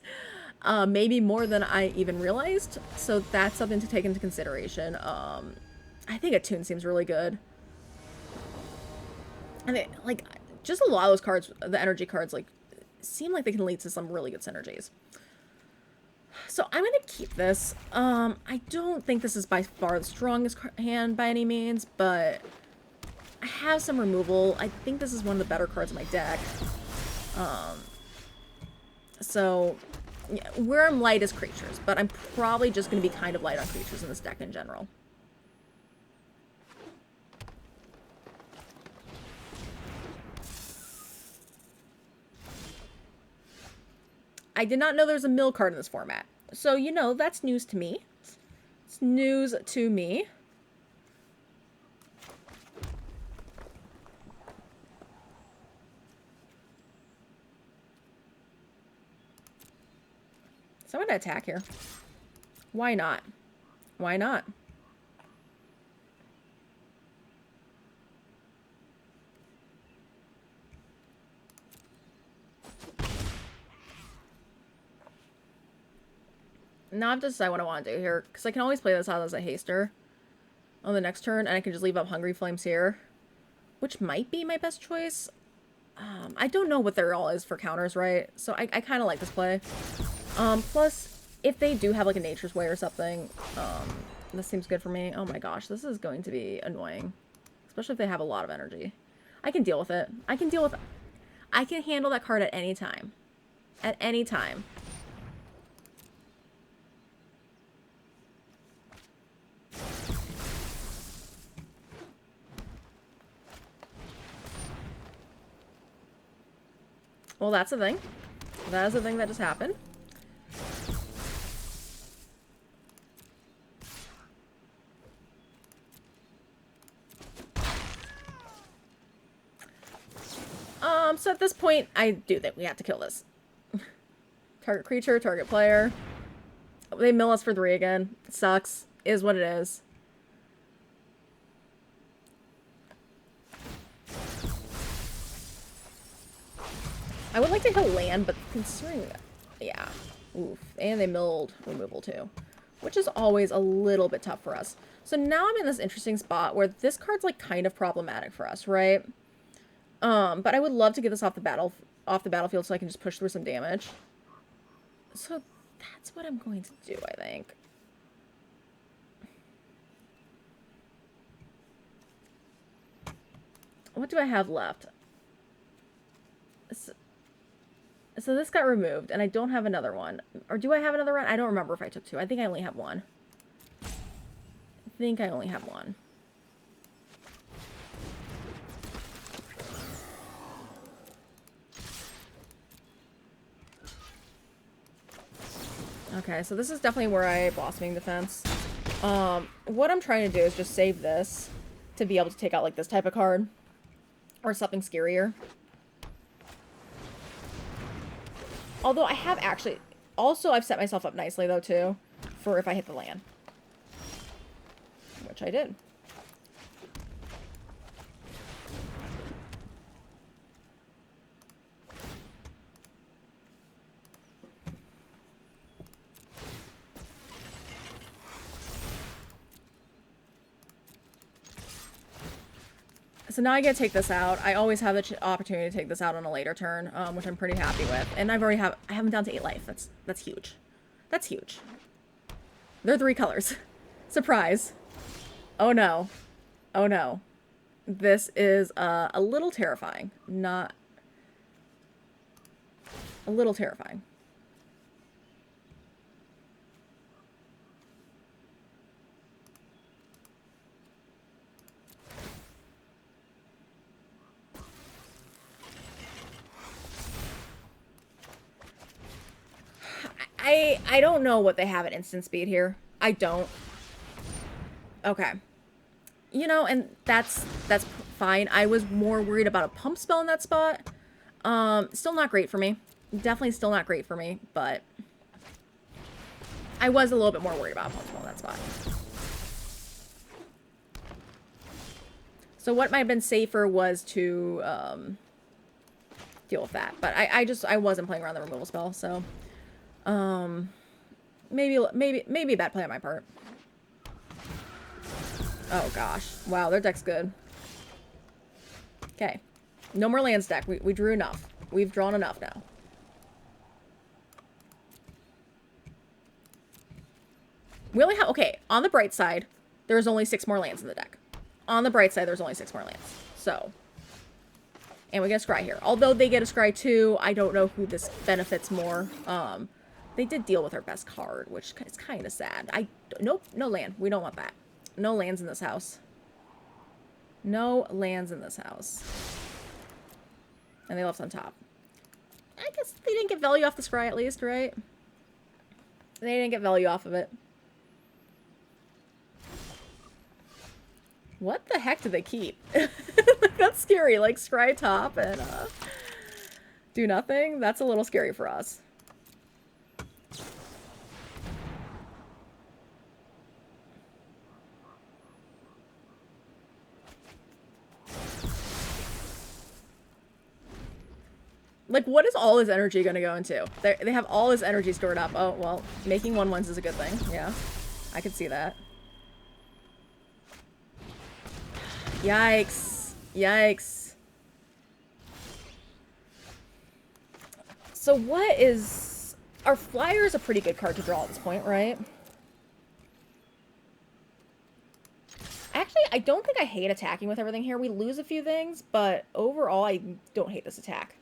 Maybe more than I even realized. So that's something to take into consideration. I think a tune seems really good. And it, like, just a lot of those cards, the energy cards, like, seem like they can lead to some really good synergies. So I'm going to keep this. I don't think this is by far the strongest hand by any means, but I have some removal. I think this is one of the better cards in my deck. So yeah, where I'm light is creatures, but I'm probably just going to be kind of light on creatures in this deck in general. I did not know there was a mill card in this format. So, you know, that's news to me. It's news to me. So I'm going to attack here. Why not? Why not? Now I have to decide what I want to do here, because I can always play this out as a haster on the next turn, and I can just leave up Hungry Flames here, which might be my best choice. I don't know what there all is for counters, right? So I kind of like this play. Plus, if they do have like a Nature's Way or something, this seems good for me. Oh my gosh, this is going to be annoying, especially if they have a lot of energy. I can deal with it. I can handle that card at any time. At any time. Well, that's a thing. That is a thing that just happened. So at this point, I do think we have to kill this. Target creature, target player. They mill us for 3 again. It sucks. Is what it is. I would like to kill land, but considering that, yeah. Oof. And they milled removal too, which is always a little bit tough for us. So now I'm in this interesting spot where this card's like kind of problematic for us, right? But I would love to get this off the battlefield so I can just push through some damage. So that's what I'm going to do, I think. What do I have left? So this got removed, and I don't have another one. Or do I have another one? I don't remember if I took 2. I think I only have 1. I think I only have 1. Okay, so this is definitely where I blossoming defense. What I'm trying to do is just save this to be able to take out like this type of card or something scarier. Although I have actually also I've set myself up nicely though too for if I hit the land, which I did. So now I get to take this out. I always have the opportunity to take this out on a later turn, which I'm pretty happy with. And I have them down to 8 life. That's huge. That's huge. They're 3 colors. Surprise. Oh no. Oh no. This is a little terrifying. Not a little terrifying. I don't know what they have at instant speed here. I don't. Okay. You know, and that's fine. I was more worried about a pump spell in that spot. Still not great for me. Definitely still not great for me, but I was a little bit more worried about a pump spell in that spot. So what might have been safer was to deal with that. But I wasn't playing around the removal spell, so maybe a bad play on my part. Oh gosh. Wow, their deck's good. Okay. No more lands deck. We drew enough. We've drawn enough now. We only have, okay, on the bright side, there's only 6 more lands in the deck. On the bright side, there's only 6 more lands. So, and we get a scry here. Although they get a scry too, I don't know who this benefits more. They did deal with our best card, which is kind of sad. Nope, no land. We don't want that. No lands in this house. No lands in this house. And they left on top. I guess they didn't get value off the scry at least, right? They didn't get value off of it. What the heck did they keep? That's scary. Like, scry top and do nothing? That's a little scary for us. Like, what is all his energy going to go into? They have all his energy stored up. Oh, well, making 1/1s is a good thing. Yeah, I could see that. Yikes. Yikes. So what is... Our flyer is a pretty good card to draw at this point, right? Actually, I don't think I hate attacking with everything here. We lose a few things, but overall, I don't hate this attack.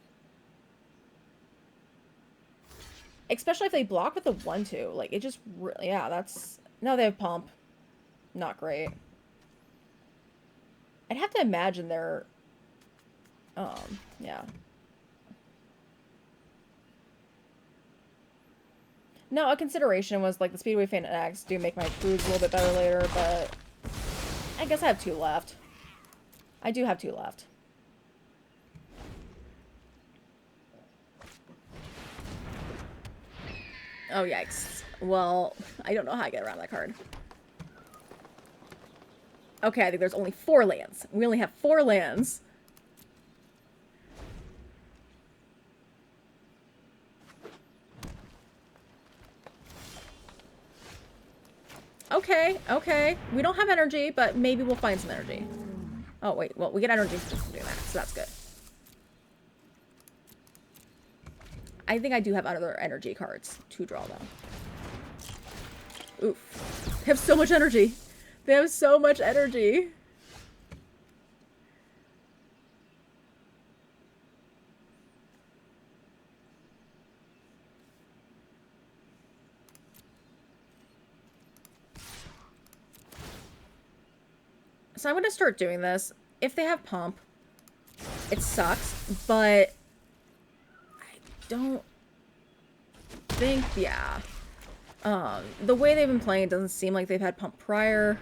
Especially if they block with the 1/2. Like, it just really... Yeah, that's... No, they have pump. Not great. I'd have to imagine they're... yeah. No, a consideration was, like, the Speedway Fan and X do make my foods a little bit better later, but... I guess I have 2 left. I do have 2 left. Oh, yikes. Well, I don't know how I get around that card. Okay, I think there's only 4 lands. We only have 4 lands. Okay, okay. We don't have energy, but maybe we'll find some energy. Oh, wait. Well, we get energy just from doing that, so that's good. I think I do have other energy cards to draw, though. Oof. They have so much energy. They have so much energy. So I'm going to start doing this. If they have pump, it sucks, but I don't think, yeah. The way they've been playing, it doesn't seem like they've had pump prior.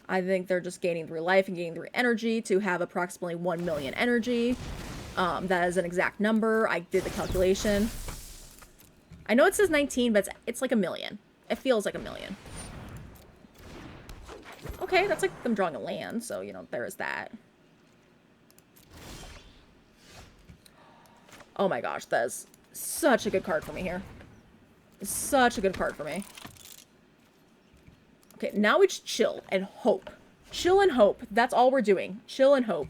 I think they're just gaining 3 life and gaining 3 energy to have approximately 1 million energy. That is an exact number. I did the calculation. I know it says 19, but it's like 1 million. It feels like 1 million. Okay, that's like them drawing a land, so, you know, there is that. Oh my gosh, that is such a good card for me here. Such a good card for me. Okay, now we just chill and hope. Chill and hope. That's all we're doing. Chill and hope.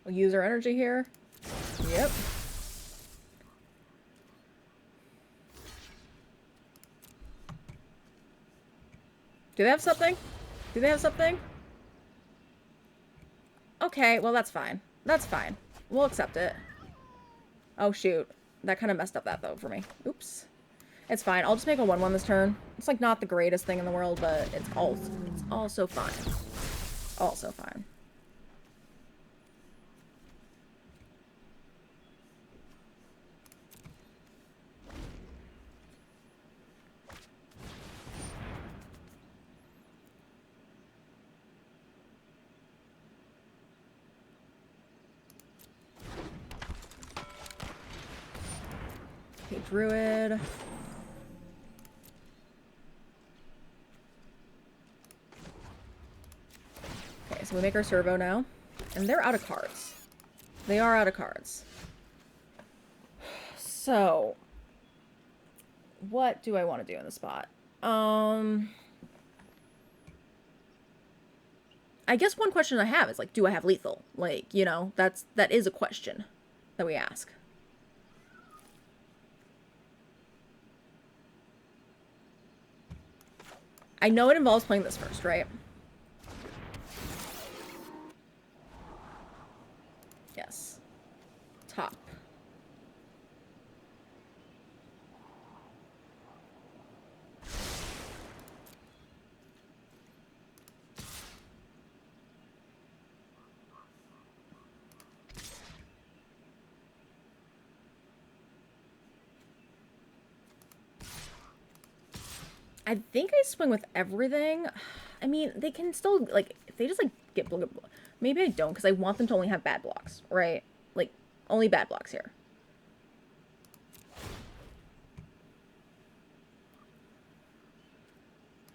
We'll use our energy here. Yep. Do they have something? Do they have something? Okay, well, that's fine. That's fine. We'll accept it. Oh, shoot. That kind of messed up that, though, for me. Oops. It's fine. I'll just make a 1/1 this turn. It's, like, not the greatest thing in the world, but it's also fine. Also fine. Okay, Druid. Okay, so we make our servo now. And they're out of cards. They are out of cards. So, what do I want to do in the spot? I guess one question I have is, like, do I have lethal? Like, you know, that is a question that we ask. I know it involves playing this first, right? Yes. Top. I think I swing with everything. I mean, they can still, like, if they just, like, get... Maybe I don't, because I want them to only have bad blocks, right? Like, only bad blocks here.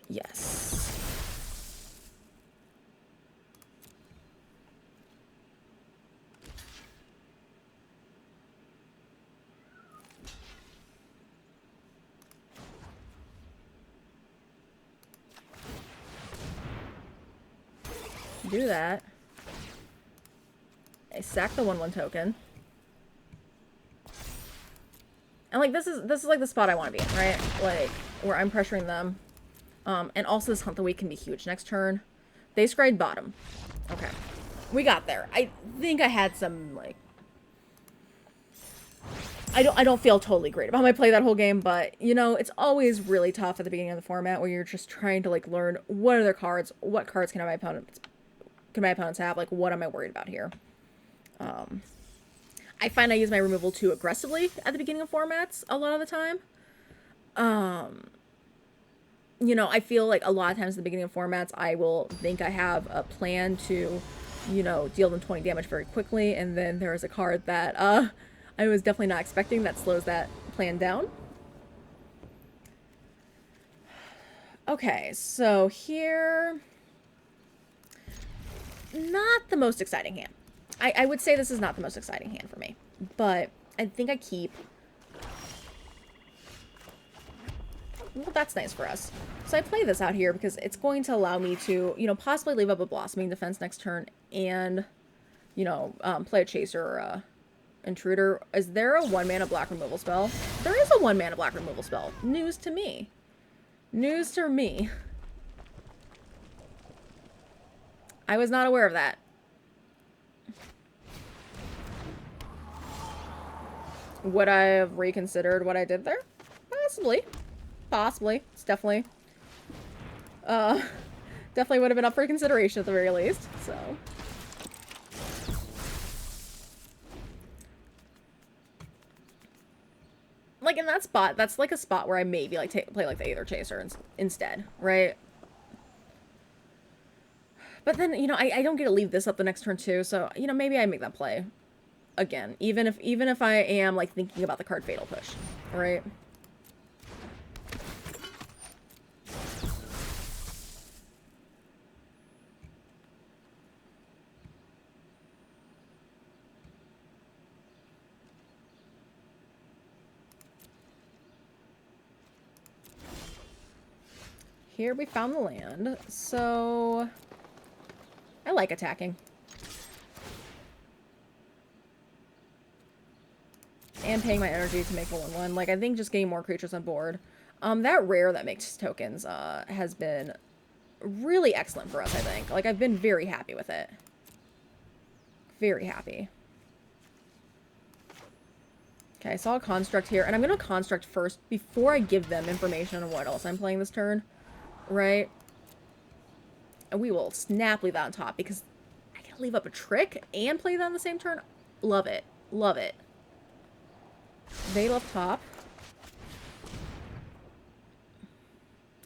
Yes. Do that. I sack the 1/1 token. And like this is like the spot I want to be in, right? Like where I'm pressuring them. And also this Hunt the Weak can be huge next turn. They scryed bottom. Okay. We got there. I think I had some like I don't feel totally great about my play that whole game, but you know, it's always really tough at the beginning of the format where you're just trying to like learn what are their cards, what cards can my opponents have, like what am I worried about here? I find I use my removal too aggressively at the beginning of formats a lot of the time. You know, I feel like a lot of times at the beginning of formats, I will think I have a plan to, you know, deal them 20 damage very quickly, and then there is a card that I was definitely not expecting that slows that plan down. Okay, so here... Not the most exciting hand. I would say this is not the most exciting hand for me, but I think I keep... Well, that's nice for us. So I play this out here because it's going to allow me to, you know, possibly leave up a Blossoming Defense next turn and, you know, play a Chaser or a Intruder. Is there a 1-mana black removal spell? There is a 1-mana black removal spell. News to me. News to me. I was not aware of that. Would I have reconsidered what I did there? Possibly. Possibly. It's definitely... definitely would have been up for consideration at the very least, so... Like, in that spot, that's like a spot where I maybe, like, play, like, the Aether Chaser instead, right? But then, you know, I don't get to leave this up the next turn, too, so, you know, maybe I make that play again, even if I am, like, thinking about the card Fatal Push, right? Here we found the land, so I like attacking. And paying my energy to make a 1/1. Like, I think just getting more creatures on board. That rare that makes tokens has been really excellent for us, I think. Like, I've been very happy with it. Very happy. Okay, I saw a construct here, and I'm going to construct first before I give them information on what else I'm playing this turn. Right? And we will snap leave that on top, because I can leave up a trick and play that on the same turn. Love it. Love it. They left top.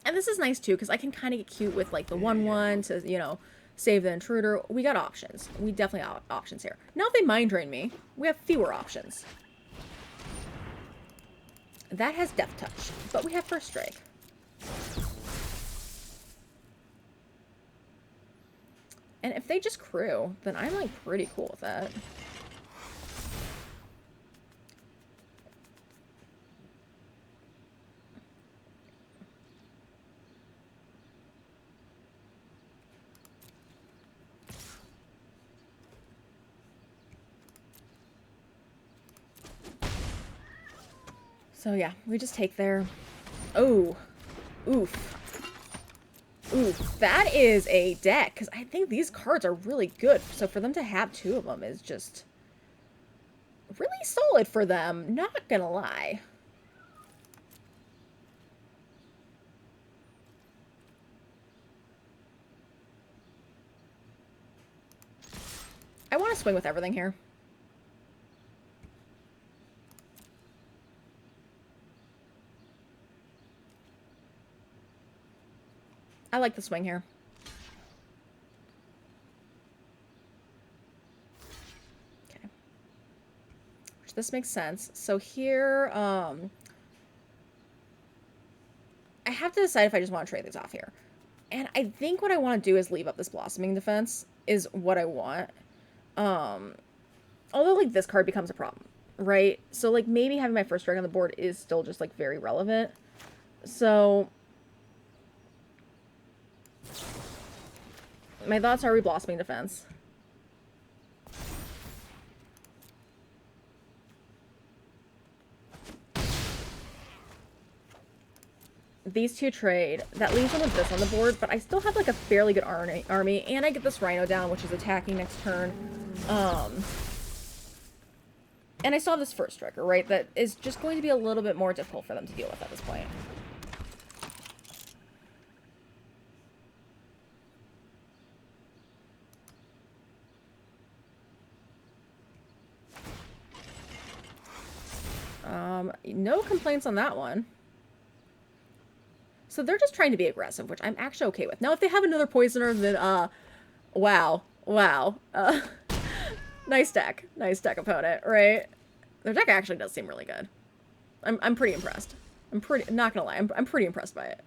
And this is nice, too, because I can kind of get cute with, like, the 1/1 to, you know, save the Intruder. We got options. We definitely have options here. Now, if they Mind Drain me, we have fewer options. That has Death Touch, but we have First Strike. And if they just crew, then I'm, like, pretty cool with that. So, yeah, we just take their... Oh. Oof. Ooh, that is a deck, because I think these cards are really good. So for them to have two of them is just really solid for them, not gonna lie. I want to swing with everything here. I like the swing here. Okay. Which this makes sense. So here, I have to decide if I just want to trade these off here. And I think what I want to do is leave up this Blossoming Defense is what I want. Although, like, this card becomes a problem, right? So, like, maybe having my first strike on the board is still just, like, very relevant. So my thoughts are Blossoming Defense. These two trade. That leaves them with this on the board, but I still have, like, a fairly good army, and I get this Rhino down, which is attacking next turn. And I saw this first striker, right? That is just going to be a little bit more difficult for them to deal with at this point. No complaints on that one. So they're just trying to be aggressive, which I'm actually okay with. Now, if they have another Poisoner, then, wow. Nice deck. Nice deck, opponent, right? Their deck actually does seem really good. I'm pretty impressed. Not gonna lie, I'm pretty impressed by it.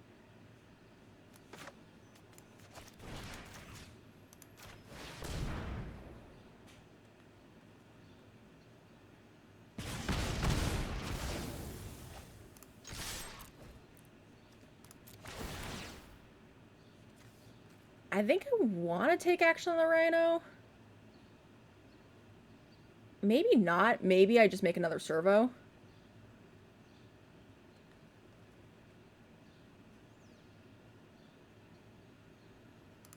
I think I want to take action on the Rhino. Maybe not. Maybe I just make another servo.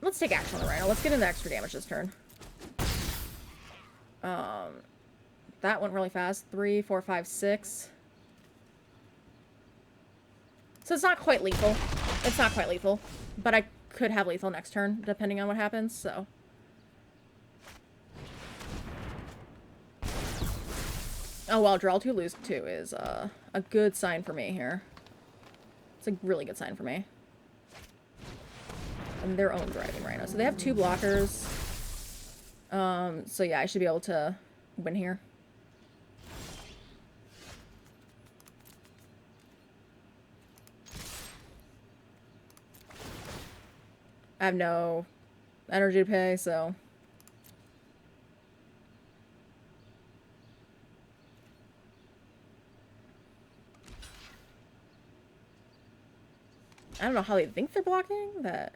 Let's take action on the Rhino. Let's get into extra damage this turn. That went really fast. 3, 4, 5, 6. So it's not quite lethal. It's not quite lethal. But I could have lethal next turn, depending on what happens, so. Oh, well, draw 2, lose 2 is a good sign for me here. It's a really good sign for me. And their own driving Rhino. So they have 2 blockers. So yeah, I should be able to win here. I have no energy to pay, so. I don't know how they think they're blocking that.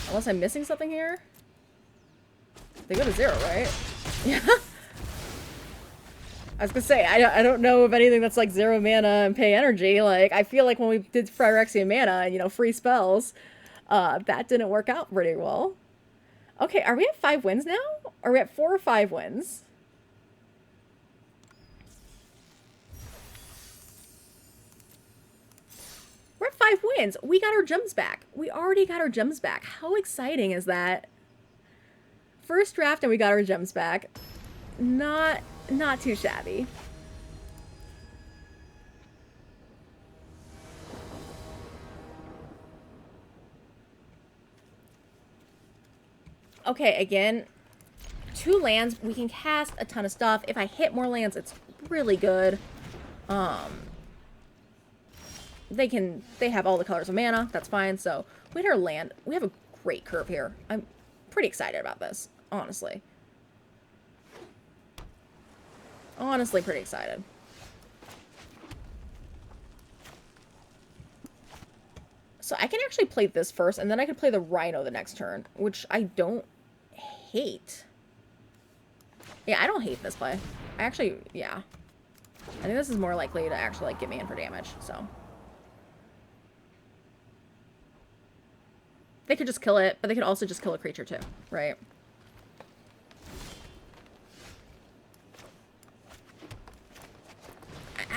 Unless I'm missing something here. They go to 0, right? Yeah. I was gonna say, I don't know of anything that's like 0 mana and pay energy. Like, I feel like when we did Phyrexian mana and, you know, free spells, that didn't work out pretty well. Okay, are we at 5 wins now? Are we at 4 or 5 wins? We're at 5 wins. We got our gems back. We already got our gems back. How exciting is that? First draft and we got our gems back. Not too shabby. Okay, again, 2 lands. We can cast a ton of stuff. If I hit more lands, it's really good. They have all the colors of mana. That's fine. So we hit our land. We have a great curve here. I'm pretty excited about this, honestly. Honestly, pretty excited. So I can actually play this first, and then I could play the Rhino the next turn, which I don't hate. Yeah, I don't hate this play. I actually, yeah. I think this is more likely to actually, like, get me in for damage, so. They could just kill it, but they could also just kill a creature too, right?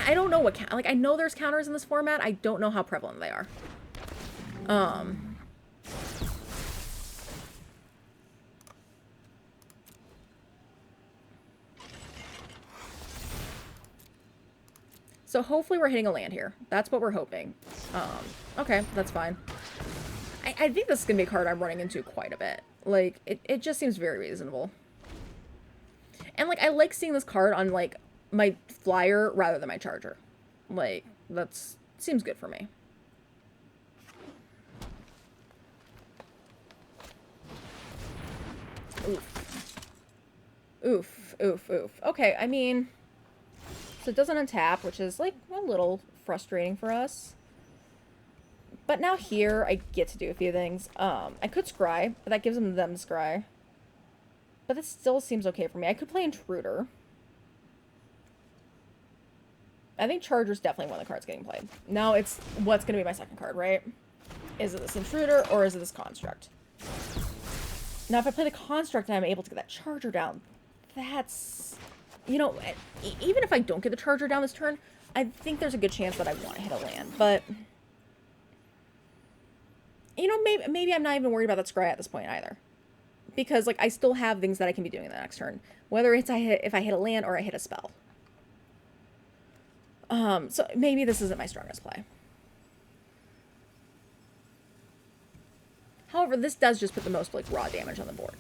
I don't know what, like, I know there's counters in this format. I don't know how prevalent they are. So hopefully we're hitting a land here. That's what we're hoping. Okay, that's fine. I think this is going to be a card I'm running into quite a bit. Like, it just seems very reasonable. And, like, I like seeing this card on, like, my flyer rather than my charger. Like, that's... seems good for me. Oof. Oof, oof, oof. Okay, I mean... So it doesn't untap, which is, like, a little frustrating for us. But now here, I get to do a few things. I could scry, but that gives them to scry. But this still seems okay for me. I could play Intruder. I think Charger's definitely one of the cards getting played. Now it's what's going to be my second card, right? Is it this Intruder or is it this Construct? Now if I play the Construct and I'm able to get that Charger down, that's... You know, even if I don't get the Charger down this turn, I think there's a good chance that I want to hit a land. But, you know, maybe I'm not even worried about that scry at this point either. Because, like, I still have things that I can be doing the next turn. Whether it's if I hit a land or I hit a spell. So maybe this isn't my strongest play. However, this does just put the most, like, raw damage on the board.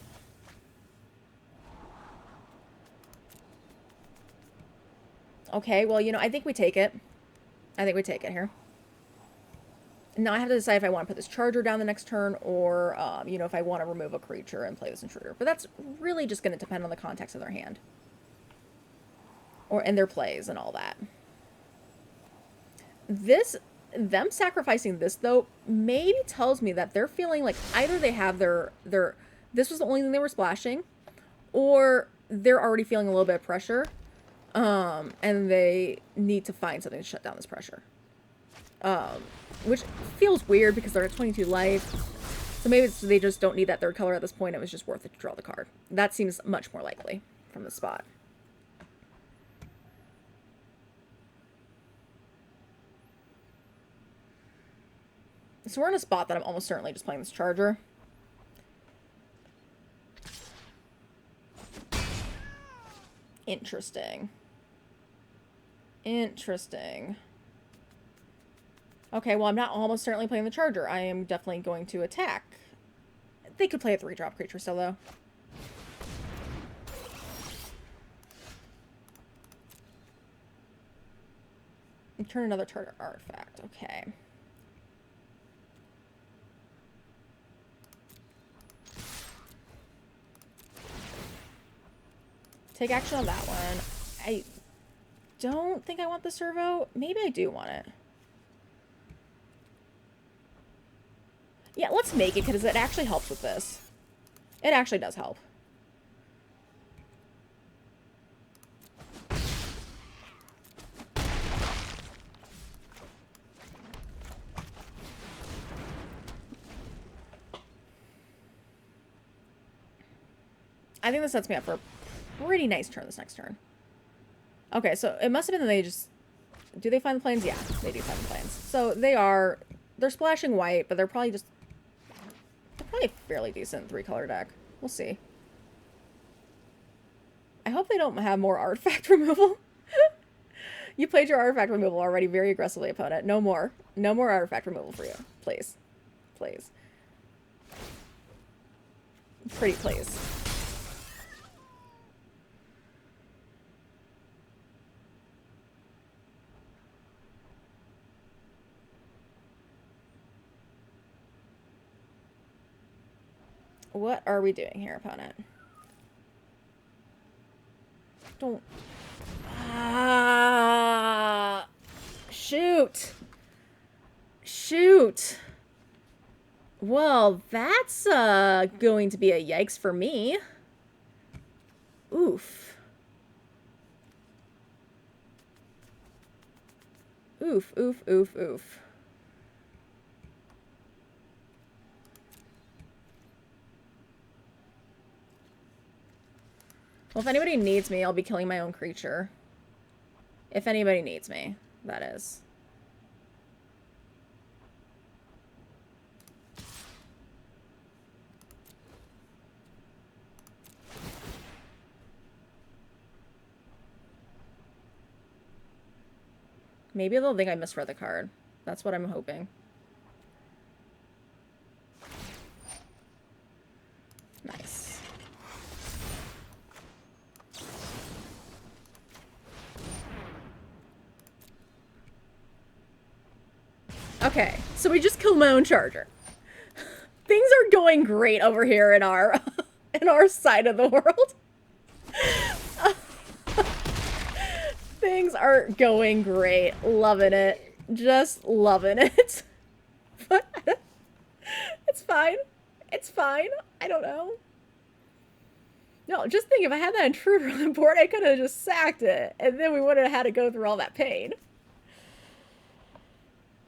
Okay, well, you know, I think we take it. I think we take it here. Now I have to decide if I want to put this Charger down the next turn or, you know, if I want to remove a creature and play this Intruder. But that's really just going to depend on the context of their hand. And their plays and all that. Them sacrificing this, though, maybe tells me that they're feeling like either they have this was the only thing they were splashing, or they're already feeling a little bit of pressure. And they need to find something to shut down this pressure. Which feels weird because they're at 22 life. So maybe they just don't need that third color at this point. It was just worth it to draw the card. That seems much more likely from the spot. So we're in a spot that I'm almost certainly just playing this Charger. Interesting. Interesting. Okay, well, I'm not almost certainly playing the Charger. I am definitely going to attack. They could play a 3-drop creature still, though. And turn another Charter artifact. Okay. Take action on that one. I don't think I want the servo. Maybe I do want it. Yeah, let's make it because it actually helps with this. It actually does help. I think this sets me up for a pretty nice turn this next turn. Okay, so it must have been that they just... Do they find the planes? Yeah, they do find the planes. So they're splashing white, but they're probably just... They're probably a fairly decent 3-color deck. We'll see. I hope they don't have more artifact removal. You played your artifact removal already very aggressively, opponent. No more. No more artifact removal for you. Please. Please. Pretty please. What are we doing here, opponent? Don't... Ah! Shoot! Shoot! Well, that's going to be a yikes for me. Oof. Oof, oof, oof, oof. Well, if anybody needs me, I'll be killing my own creature. If anybody needs me, that is. Maybe they'll think I misread the card. That's what I'm hoping. Nice. Okay, so we just killed my own charger. Things are going great over here in our in our side of the world. Things are going great. Loving it. Just loving it. But it's fine. It's fine. I don't know. No, just think, if I had that intruder on the board, I could have just sacked it. And then we wouldn't have had to go through all that pain.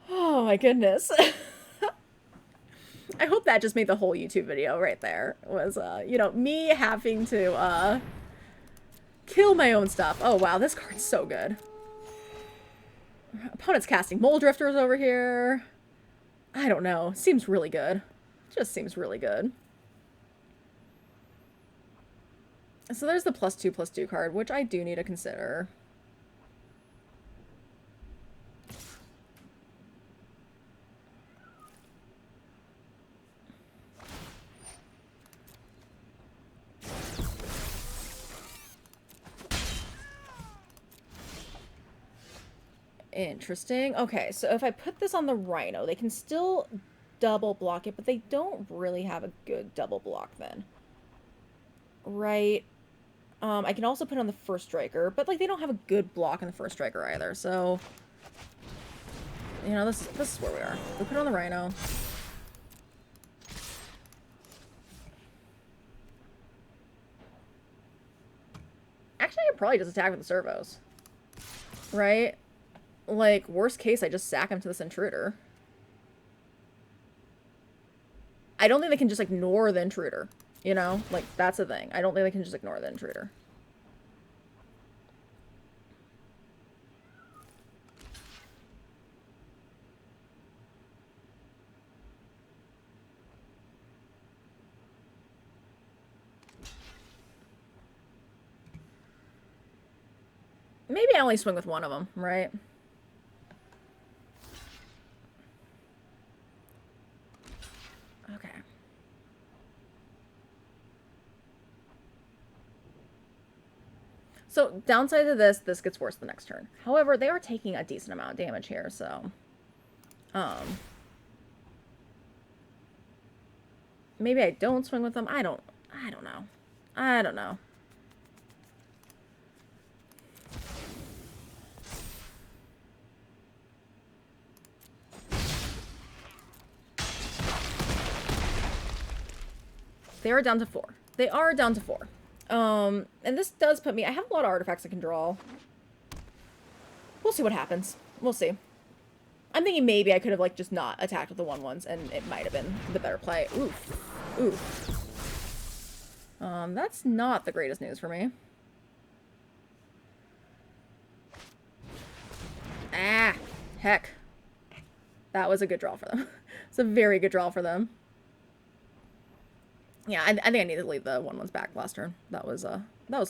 Oh my goodness. I hope that just made the whole YouTube video right there. Was, you know, me having to, kill my own stuff. Oh wow, this card's so good. Opponent's casting Mole Drifters over here. I don't know. Seems really good. Just seems really good. So there's the +2/+2 card, which I do need to consider. Interesting. Okay, so if I put this on the Rhino, they can still double block it, but they don't really have a good double block then. Right. I can also put on the First Striker, but like they don't have a good block on the First Striker either, so you know, this is where we are. We put on the Rhino. Actually, I could probably just attack with the servos. Right? Like, worst case, I just sack him to this intruder. I don't think they can just ignore the intruder. You know? Like, that's the thing. I don't think they can just ignore the intruder. Maybe I only swing with one of them, right? Okay. So, downside to this gets worse the next turn. However, they are taking a decent amount of damage here, so... maybe I don't swing with them. I don't know. I don't know. They are down to 4. They are down to 4. And this does put me... I have a lot of artifacts I can draw. We'll see what happens. We'll see. I'm thinking maybe I could have, like, just not attacked with the 1/1s, and it might have been the better play. Oof. Oof. That's not the greatest news for me. Ah, heck. That was a good draw for them. It's a very good draw for them. Yeah, I think I need to leave the 1/1s back last turn. That was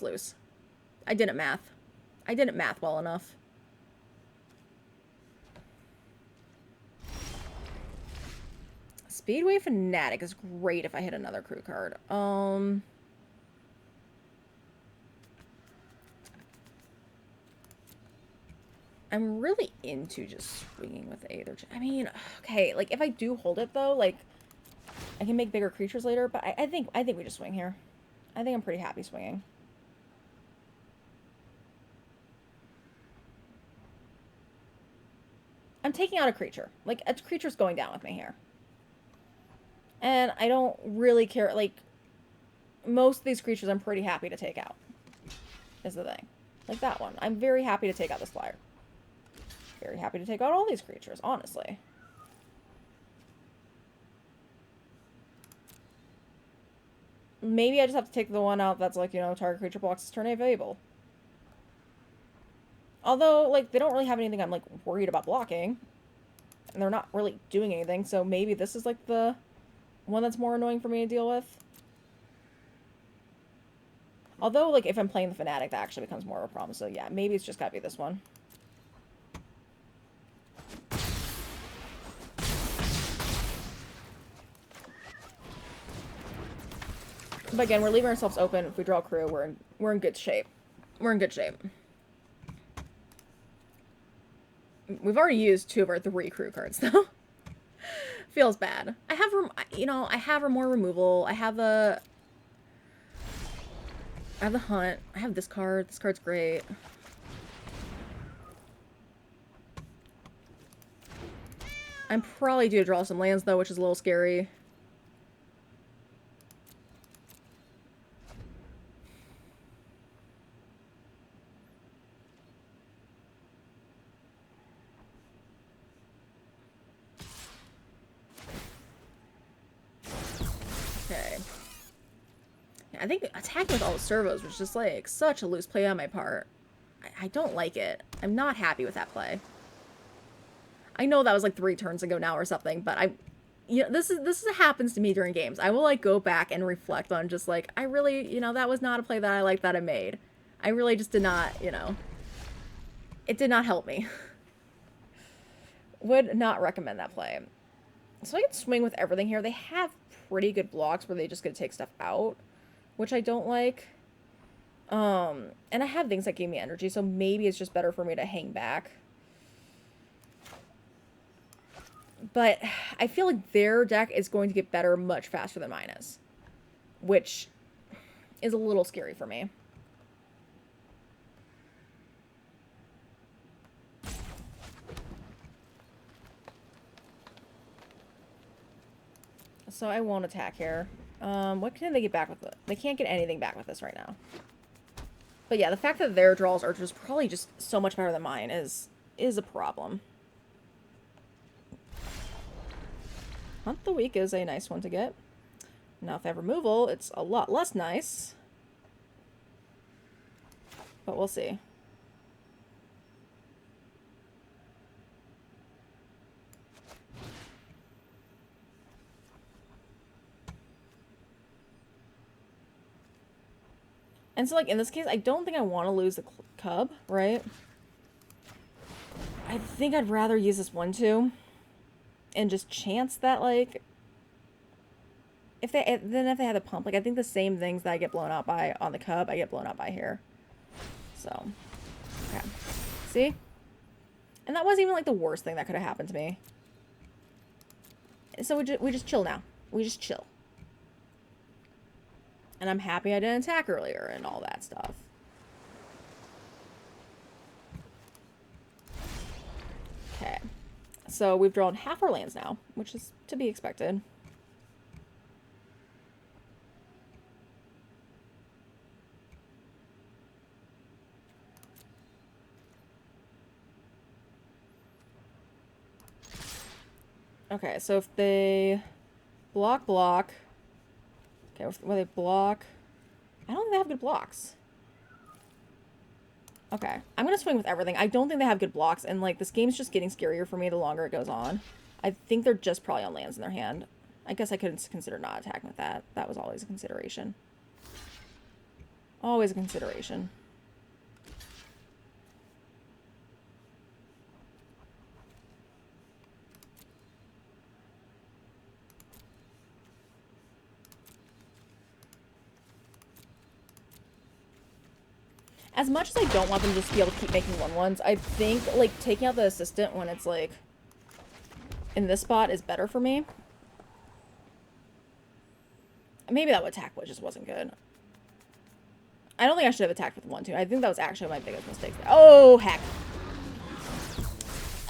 loose. I didn't math. I didn't math well enough. Speedway Fanatic is great if I hit another crew card. I'm really into just swinging with Aether. I mean, okay, like if I do hold it though, like I can make bigger creatures later, but I think we just swing here. I think I'm pretty happy swinging. I'm taking out a creature. Like, a creature's going down with me here. And I don't really care. Like, most of these creatures I'm pretty happy to take out. Is the thing. Like that one. I'm very happy to take out this flyer. Very happy to take out all these creatures, honestly. Maybe I just have to take the one out that's like, you know, target creature blocks this turn available. Although, like, they don't really have anything I'm, like, worried about blocking. And they're not really doing anything, so maybe this is, like, the one that's more annoying for me to deal with. Although, like, if I'm playing the Fnatic, that actually becomes more of a problem. So, yeah, maybe it's just gotta be this one. But again, we're leaving ourselves open. If we draw a crew, we're in good shape. We're in good shape. We've already used 2 of our 3 crew cards, though. Feels bad. I have, you know, I have more removal. I have the hunt. I have this card. This card's great. I'm probably due to draw some lands, though, which is a little scary. Okay. Yeah, I think attacking with all the servos was just, like, such a loose play on my part. I don't like it. I'm not happy with that play. I know that was, like, 3 turns ago now or something, but you know, this happens to me during games. I will, like, go back and reflect on just, like, I really, you know, that was not a play that I liked that I made. I really just did not, you know, it did not help me. Would not recommend that play. So I can swing with everything here. They have pretty good blocks where they just get to take stuff out, which I don't like. And I have things that gave me energy, so maybe it's just better for me to hang back. But I feel like their deck is going to get better much faster than mine is, which is a little scary for me. So I won't attack here. What can they get back with it? They can't get anything back with this right now. But yeah, the fact that their draws are just probably just so much better than mine is a problem. Hunt the Weak is a nice one to get. Now if they have removal, it's a lot less nice. But we'll see. And so, like, in this case, I don't think I want to lose the cub, right? I think I'd rather use this 1/2 and just chance that, like, if they had the pump, like, I think the same things that I get blown out by on the cub, I get blown out by here. So, okay. See? And that wasn't even, like, the worst thing that could have happened to me. So we just chill now. We just chill. And I'm happy I didn't attack earlier and all that stuff. Okay. So we've drawn half our lands now, which is to be expected. Okay, so if they block... Okay, when they block... I don't think they have good blocks. Okay, I'm gonna swing with everything. I don't think they have good blocks, and, like, this game's just getting scarier for me the longer it goes on. I think they're just probably on lands in their hand. I guess I could consider not attacking with that. That was always a consideration. Always a consideration. As much as I don't want them to just be able to keep making 1/1s, I think, like, taking out the assistant when it's, like, in this spot is better for me. Maybe that would attack, but it just wasn't good. I don't think I should have attacked with 1/2. I think that was actually my biggest mistake. Oh, heck.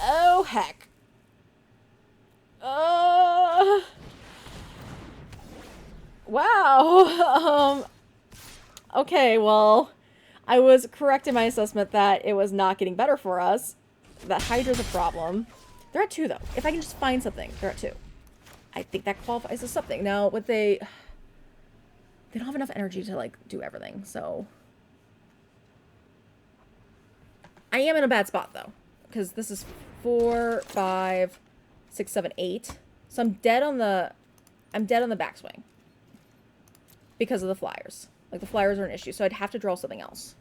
Oh, heck. Wow. Okay, well... I was correct in my assessment that it was not getting better for us. That Hydra's a problem. They're at 2, though. If I can just find something, they're at 2. I think that qualifies as something. Now, what they they don't have enough energy to, like, do everything, so. I am in a bad spot, though, because this is 4, 5, 6, 7, 8. So I'm dead on the backswing because of the flyers. Like, the flyers are an issue, so I'd have to draw something else.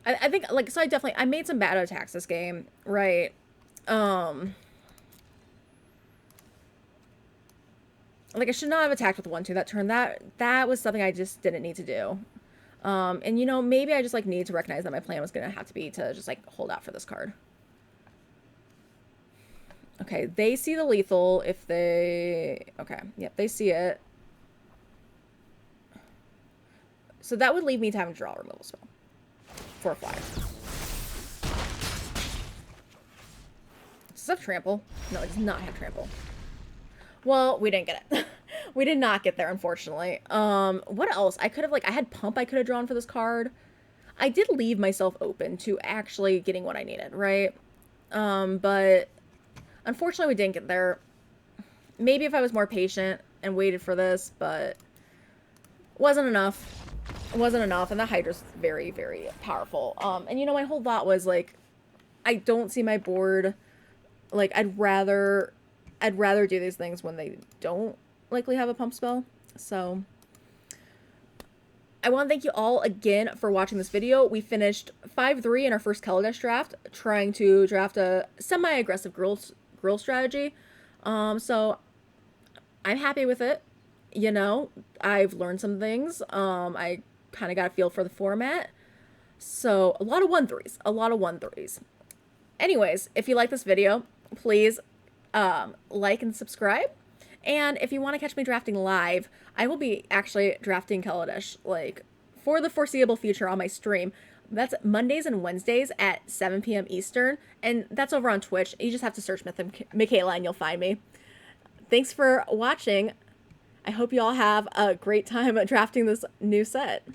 I think, like, so I made some bad attacks this game, right? Like, I should not have attacked with 1-2 that turn. That was something I just didn't need to do. And, you know, maybe I just, like, need to recognize that my plan was going to have to be to just, like, hold out for this card. Okay, they see the lethal if they... Okay, yep, they see it. So that would leave me to having to draw a removal spell. For a flyer. Does it have trample? No, it does not have trample. Well, we didn't get it. We did not get there, unfortunately. What else? I could have, like, I had pump I could have drawn for this card. I did leave myself open to actually getting what I needed, right? But unfortunately we didn't get there. Maybe if I was more patient and waited for this, but wasn't enough. It wasn't enough, and the Hydra's very, very powerful. And you know, my whole thought was, like, I don't see my board, like, I'd rather do these things when they don't likely have a pump spell. So I want to thank you all again for watching this video. We finished 5-3 in our first Kaladesh draft, trying to draft a semi-aggressive girl strategy. So I'm happy with it. You know, I've learned some things. I kind of got a feel for the format. So a lot of 1-3s. Anyways, if you like this video, please like and subscribe. And if you want to catch me drafting live, I will be actually drafting Kaladesh, like, for the foreseeable future on my stream. That's Mondays and Wednesdays at 7 p.m. Eastern, and that's over on Twitch. You just have to search Mythic Mikaela and you'll find me. Thanks for watching. I hope you all have a great time drafting this new set.